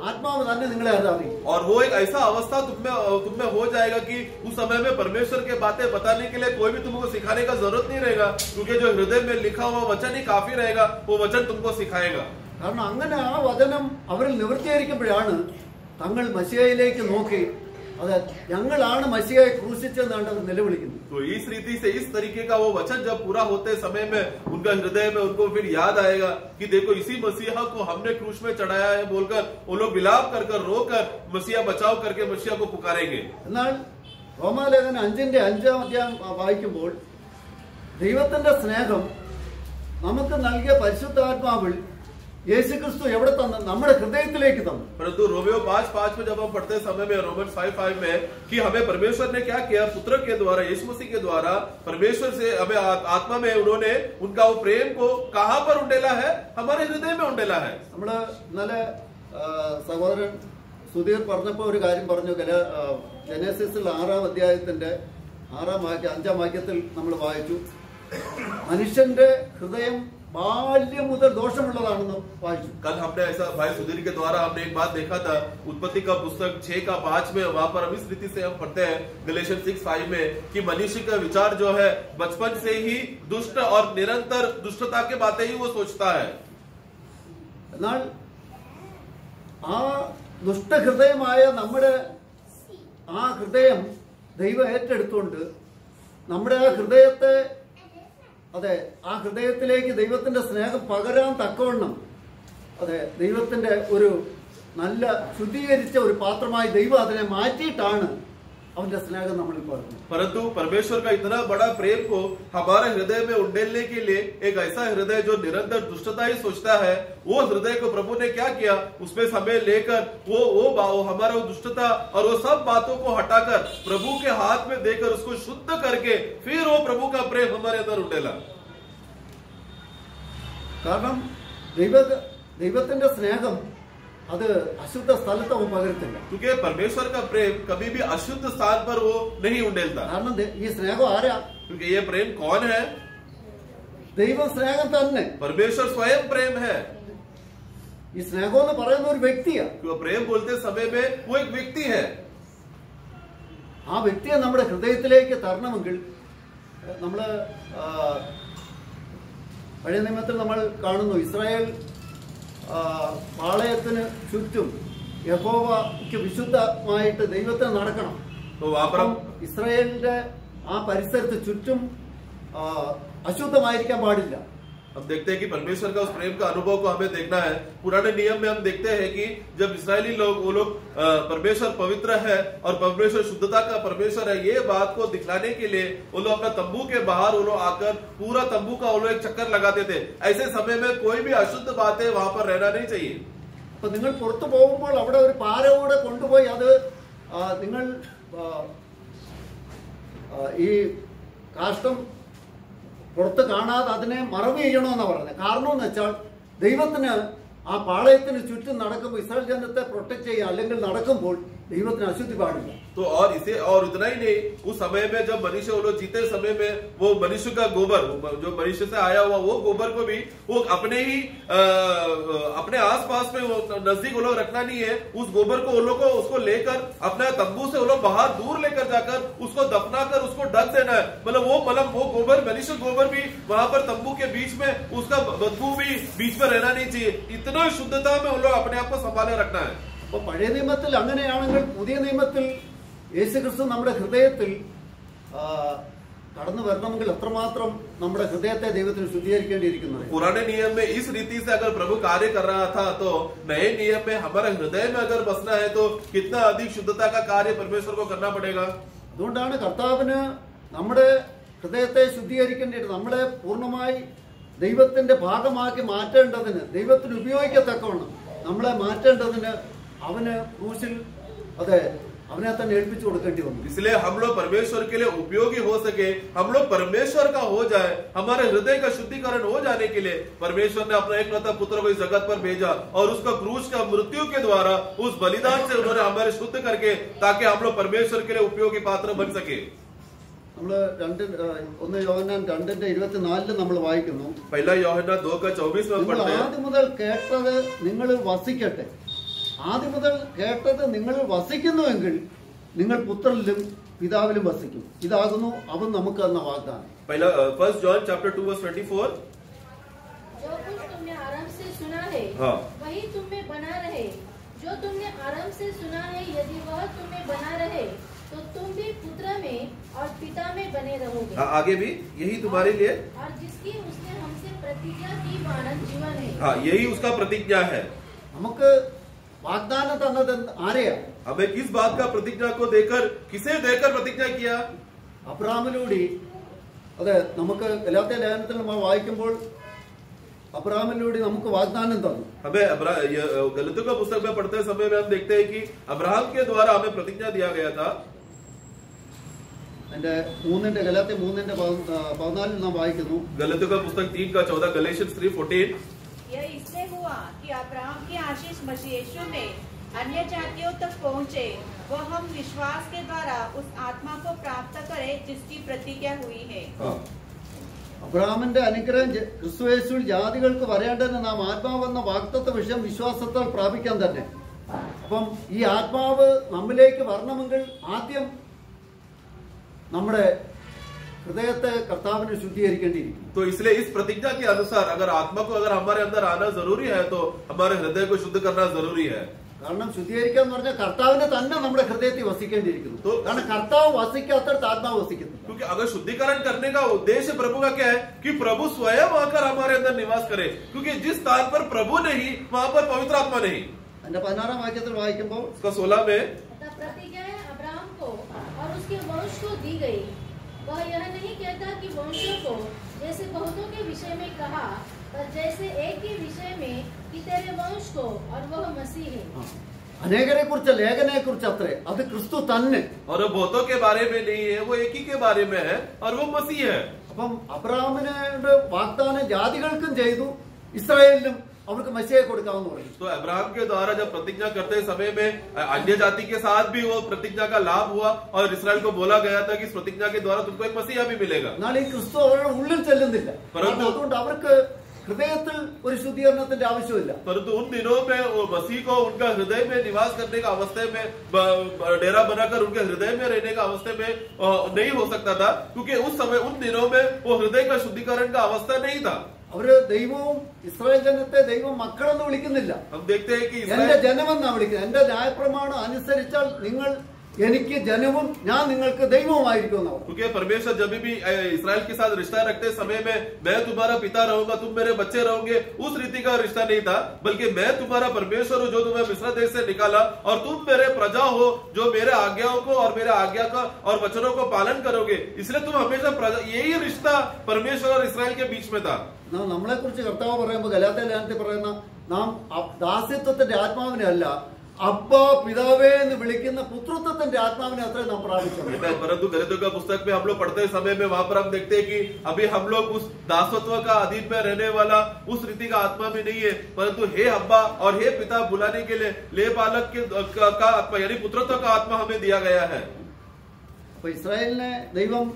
आत्मा में निंगले आजादी और वो एक ऐसा अवस्था तुम में हो जाएगा कि उस समय में परमेश्वर के बातें बताने के लिए कोई भी तुमको सिखाने का जरूरत नहीं रहेगा, क्योंकि जो हृदय में लिखा हुआ वचन ही काफी रहेगा, वो वचन तुमको सिखाएगा। കാരണം അങ്ങനെ ആ വചനം അവരിൽ നിവൃത്തീകരിക്കുമ്പോഴാണ് തങ്ങൾ മശിയയിലേക്ക് നോക്കി अरे ഞങ്ങളാണ് മശിയയെ ക്രൂശിച്ചതെന്നാണ് അവർ നിലവിളിക്കുന്നത്। तो इस रीति से इस तरीके का वो वचन जब पूरा होते समय में उनका हृदय में उनको फिर याद आएगा कि देखो इसी मसीहा को हमने क्रूस में चढ़ाया है बोलकर वो लोग विलाप कर कर रोकर मसीहा बचाव करके मसीहा को पुकारेंगे। എന്നാൽ റോമാലേഖനം 5-5 അധ്യായം വായിക്കുമ്പോൾ ദൈവത്തിന്റെ സ്നേഹം നമുക്ക് നൽകിയ പരിശുദ്ധാത്മാവിൽ यीशु क्रिस्तु एवढे तन्न നമ്മുടെ ഹൃദയത്തിലേക്ക് തന്നു। परंतु रोमियो 5:5 में जब हम पढ़ते समय में रोमन 5:5 में कि हमें परमेश्वर ने क्या किया, पुत्र के द्वारा यीशु मसीह के द्वारा परमेश्वर से हमें आत्मा में उन्होंने उनका वो प्रेम को कहां पर उंडेला है, हमारे हृदय में उंडेला है। നമ്മള് ഇന്നലെ സഹോദരൻ സുധീർ പറഞ്ഞപ്പോൾ ഒരു കാര്യം പറഞ്ഞു, ജനസിസിൽ 6-ാം അധ്യായത്തിന്റെ 6-ാം വാക്യം 5-ാം വാക്യത്തിൽ നമ്മൾ വായിച്ചു മനുഷ്യന്റെ ഹൃദയം बाल्य मुदल दोषमुള്ളതാണെന്ന് വായിച്ചു। कल हमने ऐसा भाई सुधीर के द्वारा हमने एक बात देखा था, उत्पत्ति का पुस्तक 6:5 में वहां पर हम इस रीति से हम पढ़ते हैं गलेशियंस 6:5 में कि मनुष्य का विचार जो है बचपन से ही दुष्ट और निरंतर दुष्टता के बातें ही वो सोचता है। എന്നാൽ ആ ദുഷ്ട ഹൃദയമായ നമ്മുടെ ആ ഹൃദയം ദൈവം ഏറ്റെടുത്തുകൊണ്ട് നമ്മുടെ ആ ഹൃദയത്തെ അതെ ആ ഹൃദയത്തിലേക്ക് ദൈവത്തിന്റെ സ്നേഹം പകരാൻ തക്കവണ്ണം അതെ ദൈവത്തിന്റെ ഒരു നല്ല ശുദ്ധീകരിച്ച ഒരു പാത്രമായി ദൈവം അതിനെ മാറ്റിയിട്ടാണ് അവന്റെ സ്നേഹം നമ്മളിൽ പറഞ്ഞു। परंतु परमेश्वर का इतना बड़ा प्रेम को हमारे हृदय में उंडेलने के लिए एक ऐसा हृदय जो निरंतर दुष्टता ही सोचता है, वो हृदय को प्रभु ने क्या किया, उसमें समय लेकर वो हमारा वो दुष्टता और वो सब बातों को हटाकर प्रभु के हाथ में देकर उसको शुद्ध करके फिर वो प्रभु का प्रेम हमारे अंदर उंडेला। കാരണം ദൈവത്തിന്റെ സ്നേഹം അത് അശുദ്ധ സ്ഥലത്ത് അവൻ പകരത്തില്ല। क्योंकि परमेश्वर का प्रेम कभी भी अशुद्ध स्थान पर वो नहीं उंडेलता। കാരണം ഈ സ്നേഹം ആരാ? क्योंकि ये प्रेम कौन है? ദൈവം സ്നേഹം തന്നെ। परमेश्वर स्वयं प्रेम है। ഈ സ്നേഹം എന്ന് പറയുന്ന ഒരു വ്യക്തിയാണ്। प्रेम बोलते समय में वो एक व्यक्ति है। ആ വ്യക്തിയെ നമ്മുടെ ഹൃദയത്തിലേക്ക് തരണമെങ്കിൽ നമ്മള് പഴയ നിയമത്തിൽ നമ്മൾ കാണുന്നു ഇസ്രായേൽ പാളയത്തിന് ചുറ്റും യഹോവയ്ക്ക് വിശുദ്ധമായിട്ട് ദൈവത്തിന് നടക്കണം। ഇസ്രായേലിന്റെ ആ പരിസരത്ത് ചുറ്റും അശുദ്ധമായിരിക്കാൻ പാടില്ല। हम देखते हैं कि परमेश्वर का उस प्रेम का अनुभव को हमें देखना है। पुराने नियम में हम देखते हैं कि जब इस्राएली लोग वो लोग परमेश्वर पवित्र है और परमेश्वर शुद्धता का परमेश्वर है, ये बात को दिखलाने के लिए वो लोग अपना तंबू के बाहर वो लोग आकर पूरा तंबू का वो लोग एक चक्कर लगाते थे। ऐसे समय में कोई भी अशुद्ध बातें वहां पर रहना नहीं चाहिए। അപ്പൊ നിങ്ങൾ പുറത്തു പോകുമ്പോൾ അവിടെ ഒരു പാരകൂടെ കൊണ്ടുപോയി അത് നിങ്ങൾ ഈ കാഷ്ടം പുറത്ത് കാണാതെ അതിനെ മറവ് ചെയ്യണമെന്നാണ് പറഞ്ഞത്. കാരണം എന്ന് വെച്ചാൽ ദൈവത്തിന് ആ പാളയത്തിന് ചുറ്റും നടക്കുമ്പോൾ ഇസ്രായേൽ ജനത്തെ പ്രൊട്ടക്ട് ചെയ്യുക, അല്ലെങ്കിൽ നടക്കുമ്പോൾ ദൈവത്തിന് അശുദ്ധി പാടില്ല. तो और इसे और उतना ही नहीं, उस समय में जब मनुष्य वो लोग जीते समय में वो मनुष्य का गोबर जो मनुष्य से आया हुआ वो गोबर को भी वो अपने ही अपने आसपास में वो नजदीक वो लोग रखना नहीं है। उस गोबर को वो लोग को उसको लेकर अपने तंबू से वो लोग बाहर दूर लेकर जाकर उसको दफना कर उसको ढक देना है। मतलब वो गोबर मनुष्य गोबर भी वहां पर तंबू के बीच में उसका बदबू भी बीच में रहना नहीं चाहिए। इतना शुद्धता में वो लोग अपने आप को संभाले रखना है। അപ്പൊ പഴയ നിയമത്തിൽ അങ്ങനെയാണെങ്കിൽ പുതിയ നിയമത്തിൽ യേശുക്രിസ്തു നമ്മുടെ ഹൃദയത്തിൽ കടന്നു വരണമെങ്കിൽ എത്രമാത്രം നമ്മുടെ ഹൃദയത്തെ ദൈവത്തിന് ശുദ്ധീകരിക്കേണ്ടിയിരിക്കുന്നത്. पुराने नियम में इस रीति से अगर प्रभु कार्य कर रहा था, तो नए नियम में हमारे हृदय में अगर बसना है तो कितना अधिक शुद्धता का कार्य परमेश्वर को करना पड़ेगा। അതുകൊണ്ടാണ് കർത്താവിന് നമ്മുടെ ഹൃദയത്തെ ശുദ്ധീകരിക്കേണ്ടിയിട്ട് നമ്മളെ പൂർണ്ണമായി ദൈവത്തിന്റെ ഭാഗമാക്കി മാറ്റേണ്ടതിന്, ദൈവത്തിന് ഉപയോഗിക്കത്തക്കവണ്ണം നമ്മളെ മാറ്റേണ്ടതിന് അവന് ക്രൂശിൽ അവനെ തന്നെ ഏൽപ്പിച്ചു കൊടുക്കേണ്ടി വന്നു. इसलिए हम लोग परमेश्वर के लिए उपयोगी हो सके, हम लोग परमेश्वर का हो जाए, हमारे हृदय का शुद्धिकरण हो जाने के लिए परमेश्वर ने अपना एकलौता पुत्र को इस जगत पर भेजा और उसका क्रूस का मृत्यु के द्वारा उस बलिदान से उन्होंने हमारे शुद्ध करके ताकि हम लोग परमेश्वर के लिए उपयोगी पात्र बन सके। നമ്മള് 1 യോഹന്നാൻ 2:24 നമ്മൾ വായിക്കുന്നു, पहला യോഹന്നാൻ 2:24 में पढ़ते हैं, ആദ്യം മുതൽ കേട്ടത് നിങ്ങൾ വസിക്കട്ടെ. ആദ്യം മുതൽ കേട്ടത് നിങ്ങൾ വസിക്കുന്നുവെങ്കിൽ നിങ്ങൾ പുത്രനിലും പിതാവിലും വസിക്കും. ഇതാകുന്നു അവൻ നമുക്ക് തന്ന വാഗ്ദാനം. पहला 1 जॉन चैप्टर 2:24, जो कुछ तुमने आरंभ से सुना है वही तुम में बना रहे। जो तुमने आरंभ से सुना है यदि वह तुम में बना रहे तो तुम भी पुत्र में और पिता में बने रहोगे। आगे भी यही तुम्हारे लिए और जिसकी उसने हमसे प्रतिज्ञा की वो आनंद जीवन है। हाँ, यही उसका प्रतिज्ञा है। നമുക്ക് വാഗ്ദാനം തന്നത് ആരെയാ? हमें किस बात का प्रतिज्ञा को देकर, किसे देकर प्रतिज्ञा किया? അബ്രഹാമിലൂടെ. അതെ, നമുക്ക് ഗലാത്യ ലേഖനത്തിൽ നമ്മൾ വായിക്കുമ്പോൾ अब्राहम നമുക്ക് വാഗ്ദാനം തന്നു. हमें गलतियों का पुस्तक में पढ़ते समय में हम देखते हैं कि अब्राहम के द्वारा हमें प्रतिज्ञा दिया गया था। गलात्य 3:14 नाम वाയിക്കുന്നു. गलतियों का पुस्तक 3:14, गलेशियंस 3:14, यह इससे हुआ कि अब्राहम की आशीष मसीह यीशु में अन्य जातियों तक पहुँचे, वो हम विश्वास के द्वारा उस आत्मा को प्राप्त करे जिसकी प्रतिज्ञा हुई है। അബ്രഹാമിന്റെ അനുഗ്രഹം ക്രിസ്തുയേശുവിൽ ജാതികൾക്ക് വരേണ്ടതിന് നാം ആത്മാവെന്ന വാഗ്ദത്ത വിഷയം വിശ്വാസത്താൽ പ്രാപിക്കാൻ തന്നെ. അപ്പം ഈ ആത്മാവ് നമ്മിലേക്ക് വരണമെങ്കിൽ ആദ്യം നമ്മുടെ ഹൃദയത്തെ കർത്താവിനെ ശുദ്ധീകരിക്കേണ്ടിയിരിക്കും. तो इसलिए इस प्रतिज्ञा के अनुसार अगर आत्मा को अगर हमारे अंदर आना जरूरी है तो हमारे हृदय को शुद्ध करना जरूरी है. കാരണം ശുദ്ധീകരിക്കുക എന്ന് പറഞ്ഞാൽ കർത്താവിനെ തന്നെ നമ്മുടെ ഹൃദയത്തിൽ വസിക്കേണ്ടിയിരിക്കുന്നു. കാരണം കർത്താവ് വസിക്കാത്തടത്ത് ആത്മാവ് വസിക്കുന്നു. क्योंकि अगर शुद्धिकरण करने का उद्देश्य प्रभु का क्या है कि प्रभु स्वयं आकर हमारे अंदर निवास करे, क्योंकि जिस स्थान पर प्रभु नहीं वहां पर पवित्र आत्मा नहीं. അതിന്റെ 16 വാക്യത്തിൽ വായിക്കുമ്പോൾ उसका 16 में प्रतिज्ञाएं अब्राहम को और उसके वंश को दी गई। वह यह नहीं कहता कि वंशों को जैसे बहुतों के विषय में कहा, पर जैसे एक के विषय में कि तेरे वंश को, और वह मसीह है. അനേകരെ കുറിച്ച് ലേഖനെ കുറിച്ച് അത്രേ, അത് ക്രിസ്തു തന്നെ. और वो बहुतों के बारे में नहीं है, वो एक ही के बारे में है और वो मसीह है. അപ്പം അബ്രഹാമിന്റെ വാഗ്ദാനം ജാതികൾക്കും ചെയ്തു, ഇസ്രായേലിനും അവർക്ക് മസിയെ കൊടുക്കാമെന്ന് പറഞ്ഞു. तो अब्राहम के द्वारा जब प्रतिज्ञा करते समय में अन्य जाति के साथ भी वो प्रतिज्ञा का लाभ हुआ और इसराइल को बोला गया था कि इस प्रतिज्ञा के द्वारा तुमको एक मसीहा भी मिलेगा. എന്നാൽ ഈ ക്രിസ്തു അവരുടെ ഉള്ളിൽ ചെല്ലുന്നില്ല. അതുകൊണ്ട് അവർക്ക് ഹൃദയത്തിൽ ഒരു ശുദ്ധീകരണത്തിന്റെ ആവശ്യമില്ല. परंतु उन दिनों में वो मसीह को उनका हृदय में निवास करने का अवस्था में डेरा बनाकर उनके हृदय में रहने का अवस्था में नहीं हो सकता था, क्योंकि उस समय उन दिनों में वो हृदय का शुद्धिकरण का अवस्था नहीं था. അവര് ദൈവവും ഇസ്രായേൽ ജനത്തെ ദൈവം മക്കളെന്ന് വിളിക്കുന്നില്ല. हम देखते हैं कि എന്റെ ജനമെന്നാ വിളിക്കുന്നത്. എന്റെ ന്യായപ്രമാണം അനുസരിച്ചാൽ നിങ്ങൾ എനിക്ക് ജനവും ഞാൻ നിങ്ങൾക്ക് ദൈവവുമായിരിക്കും എന്ന് പറഞ്ഞു. क्योंकि परमेश्वर जब भी इसराइल के साथ रिश्ता रखते समय में मैं तुम्हारा पिता रहूंगा, तुम मेरे बच्चे रहोगे, उस रीति का रिश्ता नहीं था, बल्कि मैं तुम्हारा परमेश्वर हूँ जो तुम्हें मिस्र देश से निकाला, और तुम मेरे प्रजा हो जो मेरे आज्ञाओं को और मेरे आज्ञा का और वचनों को पालन करोगे, इसलिए तुम हमेशा प्रजा. यही रिश्ता परमेश्वर और इसराइल के बीच में था. നമ്മളെ കുറിച്ച് കർത്താവ് പറയുമ്പോൾ ഗലാത്യ ലേഖനത്തിൽ പറയുന്ന നാം ദാസ്യത്വത്തിന്റെ ആത്മാവിനെ അല്ല, അബ്ബ പിതാവേ എന്ന് വിളിക്കുന്ന പുത്രത്വത്തിന്റെ ആത്മാവിനെ അത്രേ നാം പ്രാപിച്ചത്. परंतु गलातियों का पुस्तक में हम लोग पढ़ते समय में वहां पर हम देखते हैं कि अभी हम लोग उस दासत्व का अधीन में रहने वाला उस रीति का आत्मा में नहीं है, परंतु हे अब्बा और हे पिता बुलाने के लिए ले बालक का आत्मा यानी पुत्रत्व का आत्मा हमें दिया गया है. അപ്പൊ ഇസ്രായേലിനെ ദൈവം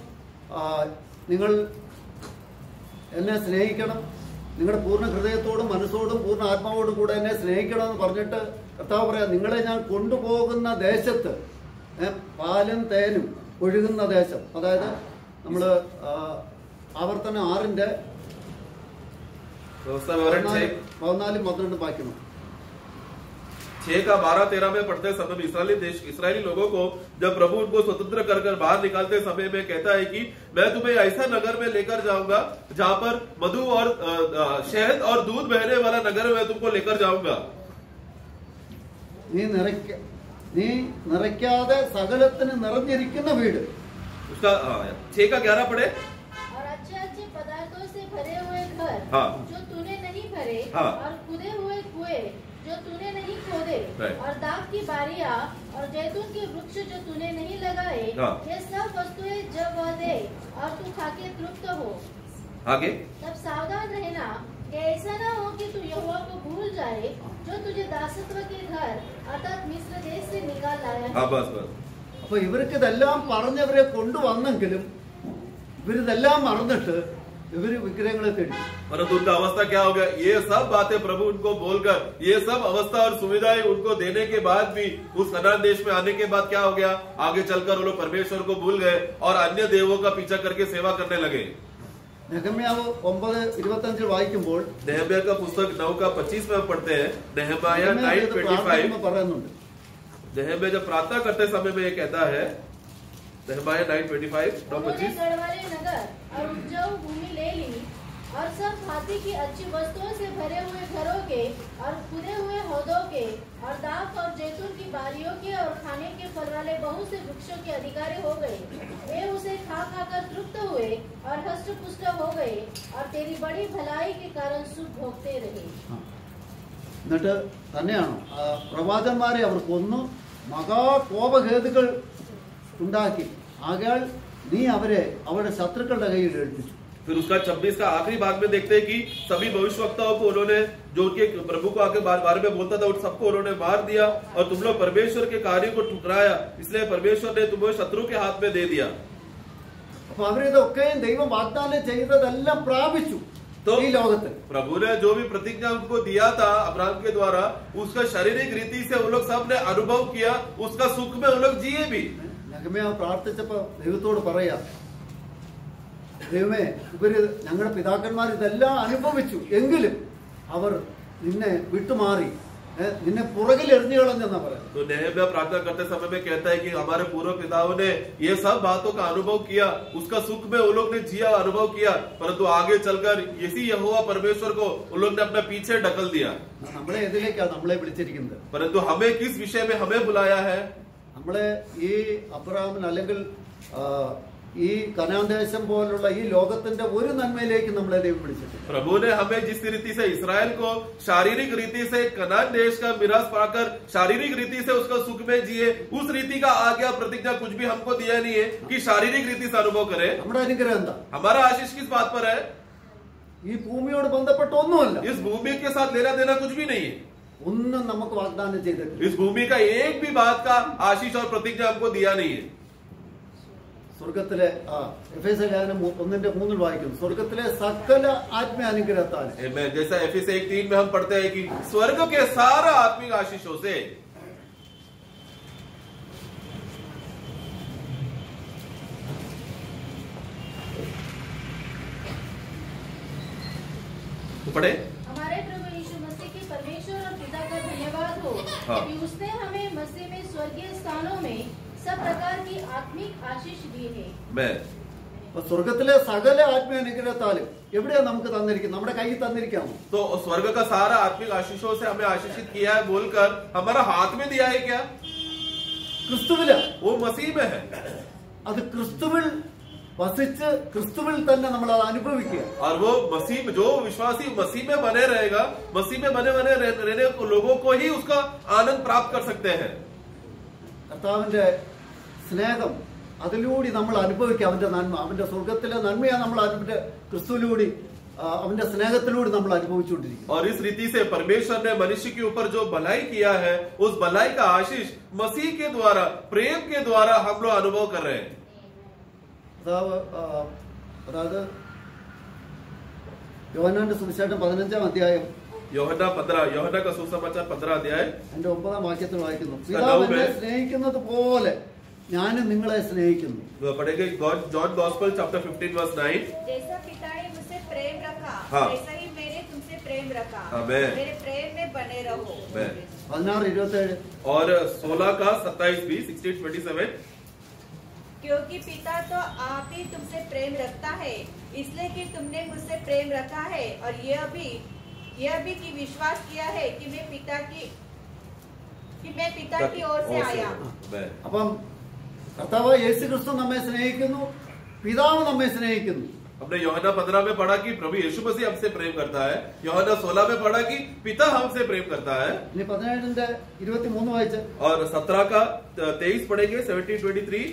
നിങ്ങൾ എന്നെ സ്നേഹിക്കണം, നിങ്ങളുടെ പൂർണ്ണ ഹൃദയത്തോടും മനസ്സോടും പൂർണ്ണ ആത്മാവോടും കൂടെ എന്നെ സ്നേഹിക്കണം എന്ന് പറഞ്ഞിട്ട് കർത്താവ് പറയാം, നിങ്ങളെ ഞാൻ കൊണ്ടുപോകുന്ന ദേശത്ത് പാലും തേനും ഒഴുകുന്ന ദേശം, അതായത് നമ്മൾ ആവർത്തനം 6-ന്റെ 14-12 വാക്യം 6 का 12-13 में पढ़ते समय इसराइली लोगों को जब प्रभु उनको स्वतंत्र कर बाहर निकालते समय में कहता है कि मैं तुम्हें ऐसा नगर में लेकर जाऊंगा जहां पर मधु और शहद और दूध बहने वाला नगर में तुमको लेकर जाऊंगा. നീ നിറയ്ക്കാതെ സകലത്തിന് നിറഞ്ഞിരിക്കുന്ന വീട്. उसका 6 का 11 पढ़े. और अच्छे अच्छे पदार्थों से भरे हुए घर जो तूने नहीं भरे, और खुदे हुए कुएं जो तूने नहीं खोदे, और दाख की बारियां और जैतून के वृक्ष जो तूने नहीं लगाए, ये सब वस्तुएं जब वह दे और तू खाके तृप्त हो, आगे तब सावधान रहना कि ऐसा ना हो कि तू यहोवा को भूल जाए जो तुझे दासत्व के घर अर्थात मिस्र देश से निकाल लाया है. बस അപ്പൊ ഇവർക്ക് ഇതെല്ലാം പറഞ്ഞവരെ കൊണ്ടുവന്നെങ്കിലും ഇവരിതെല്ലാം മറന്നിട്ട് ഇവര് വിഗ്രഹങ്ങളെ തേടി. परंतु उनका अवस्था क्या हो गया? ये सब बातें प्रभु उनको बोलकर, ये सब अवस्था और सुविधाएं उनको देने के बाद भी उस कनान देश में आने के बाद क्या हो गया? आगे चलकर वो लोग परमेश्वर को भूल गए और अन्य देवों का पीछा करके सेवा करने लगे. നെഹമ്യാവ് 9:25 വായിക്കുമ്പോൾ नेहम्याह का पुस्तक 9:25 में हम पढ़ते हैं. नेहम्याह 9:25 പറയുന്നുണ്ട്. नेहम्याह जब प्रार्थना करते समय में ये कहता है, नेहम्याह 9:25 9:25 गढ़वाले नगर और उपजाऊ भूमि ले ली और सब भांति की अच्छी वस्तुओं से भरे हुए घरों के और खुदे हुए हौदों के और दाख और जैतून की बारियों के और खाने के फल वाले बहुत से वृक्षों के अधिकारी हो गए. वे उसे खा खाकर तृप्त हुए और हष्ट पुष्ट हो गए और तेरी बड़ी भलाई के कारण सुख भोगते रहे. എന്നിട്ട് തന്നെയാണ് പ്രവാചകന്മാരെ അവർ കൊന്നു മഹാകോപഹേതുക്കൾ ഉണ്ടാക്കി. ആകയാൽ നീ അവരെ അവരുടെ ശത്രുക്കളുടെ കയ്യിൽ ഏൽപ്പിച്ചു. फिर उसका 26 का आखिरी भाग में देखते हैं कि सभी भविष्यवक्ताओं को उन्होंने जो उनके प्रभु को आके बारे में बोलता था उन सबको उन्होंने मार दिया और तुम लोग परमेश्वर के कार्य को ठुकराया, इसलिए परमेश्वर ने तुम्हें शत्रु के हाथ में दे दिया. അപ്പൊ അവരിതൊക്കെയും ദൈവം വാഗ്ദാനം ചെയ്തതെല്ലാം പ്രാപിച്ചു. तो ഈ ലോകത്തിൽ प्रभु ने जो भी प्रतिज्ञा उनको दिया था अब्राहम के द्वारा, उसका शारीरिक रीति से उन लोग सब ने अनुभव किया, उसका सुख में उन लोग जिए भी. നെഹമ്യാവ് പ്രാർത്ഥിച്ചപ്പോ ദൈവത്തോട് പറയാ, ദൈവമേ ഇവര് ഞങ്ങളുടെ പിതാക്കന്മാർ ഇതെല്ലാം അനുഭവിച്ചു, എങ്കിലും അവർ നിന്നെ വിട്ടുമാറി നിന്നെ പുറകിൽ എറിഞ്ഞു കളഞ്ഞെന്നാ പറയാം. तो नेहम्याह प्रार्थना करते समय में कहता है कि हमारे पूर्व पिताओं ने ये सब बातों का अनुभव किया, उसका सुख में उन लोग ने जिया अनुभव किया, परंतु आगे चलकर इसी यहोवा परमेश्वर को उन लोग ने अपना पीछे ढकल दिया. നമ്മളെ ഇതിലേക്കാണ് നമ്മളെ വിളിച്ചിരിക്കുന്നത്. परंतु हमें किस विषय में हमें बुलाया है? നമ്മളെ ഈ അബ്രഹാമിന് അല്ലെങ്കിൽ ഈ കനാൻ ദേശം പോലുള്ള ഈ ലോകത്തിന്റെ ഒരു നന്മയിലേക്ക് നമ്മളെ ദൈവം വിളിച്ചിട്ടുണ്ട്. प्रभु ने हमें जिस रीति से इसराइल को शारीरिक रीति से कनान देश का मिरास पाकर शारीरिक रीति से उसका सुख में जिए, उस रीति का आज्ञा प्रतिज्ञा कुछ भी हमको दिया नहीं है कि शारीरिक रीति से अनुभव करें. നമ്മുടെ അനുഗ്രഹം എന്താ? हमारा आशीष किस बात पर है? ഈ ഭൂമിയോട് ബന്ധപ്പെട്ട ഒന്നുമല്ല. इस भूमि के साथ लेना देना कुछ भी नहीं है. ഒന്നും നമുക്ക് വാഗ്ദാനം ചെയ്തിട്ടില്ല. इस भूमि का एक भी बात का आशीष और प्रतिज्ञा हमको दिया नहीं है. സ്വർഗത്തിലെ എഫേസ്യ ലേഖനം 1:3 വായിക്കുന്നു, സ്വർഗത്തിലെ സകല ആത്മീയാനുഗ്രഹത്താൽ. जैसा एफएससी 1:3 में हम पढ़ते हैं कि स्वर्ग के सारा आत्मिक आशीषों से. तो पढ़े. हमारे प्रभु यीशु मसीह के परमेश्वर और पिता का धन्यवाद हो कि उसने हमें मसीह में स्वर्गीय स्थानों में सब प्रकार की आत्मिक आशीष दी है। मैं അപ്പൊ സ്വർഗത്തിലെ സകല ആത്മീയ അനുഗ്രഹത്താലും എവിടെയാ നമുക്ക് തന്നിരിക്കുന്നത്? നമ്മുടെ കയ്യിൽ തന്നിരിക്കാമോ? तो स्वर्ग का सारा आत्मिक आशीषों से हमें आशीषित किया है बोलकर हमारा हाथ में दिया है क्या? ക്രിസ്തുവില. वो मसीह में है അത് ക്രിസ്തുവിൽ വസിച്ച് ക്രിസ്തുവിൽ തന്നെ നമ്മൾ അത് അനുഭവിക്കുക. और वो मसीह में जो विश्वासी मसीह में बने रहेगा, मसीह में बने बने रहने लोगों को ही उसका आनंद प्राप्त कर सकते हैं। കർത്താവിന്റെ സ്നേഹം അതിലൂടെ നമ്മൾ അനുഭവിക്കുക. അവന്റെ നന്മ, അവന്റെ സ്വർഗത്തിലെ നന്മയാണ് നമ്മൾ അവന്റെ ക്രിസ്തുവിലൂടെ അവന്റെ സ്നേഹത്തിലൂടെ നമ്മൾ അനുഭവിച്ചുകൊണ്ടിരിക്കും. और इस रीति से परमेश्वर ने मनुष्य के ऊपर जो भलाई किया है, उस भलाई का आशीष मसीह के द्वारा, प्रेम के द्वारा हम लोग अनुभव कर रहे हैं। അതായത് യോഹന്നാന്റെ സുവിശേഷം 15-ാം അധ്യായം യോഹന്നാ का सुसमाचार 15 अध्याय അതിന്റെ 9-ാം വാക്യത്തിൽ വായിക്കുന്നു, പിതാവ് എന്നെ സ്നേഹിക്കുന്നത് പോലെ ഞാനും നിങ്ങളെ സ്നേഹിക്കുന്നു. पढ़ेंगे जॉन गॉस्पेल चैप्टर 15 वर्स 9। जैसा पिता ने मुझसे प्रेम रखा, हाँ। वैसा ही मैंने तुमसे प्रेम रखा। आमेन। मेरे प्रेम में बने रहो। 16-27 और 16 का 27-20 16-27। क्योंकि पिता तो आप ही तुमसे प्रेम रखता है, इसलिए कि तुमने मुझसे प्रेम रखा है, और यह भी कि विश्वास किया है कि मैं पिता की ओर से आया। അപ്പം കർത്താവ് യേശു ക്രിസ്തു നമ്മെ സ്നേഹിക്കുന്നു, പിതാവ് നമ്മെ സ്നേഹിക്കുന്നു. हमने यूहन्ना 15 में पढ़ा कि प्रभु यीशु मसीह हमसे प्रेम करता है। यूहन्ना 16 में पढ़ा कि पिता हमसे प्रेम करता है। ഇനി 17-ന്റെ 23 വായിച്ച്. और 17 का 23 पढ़ेंगे 17-23।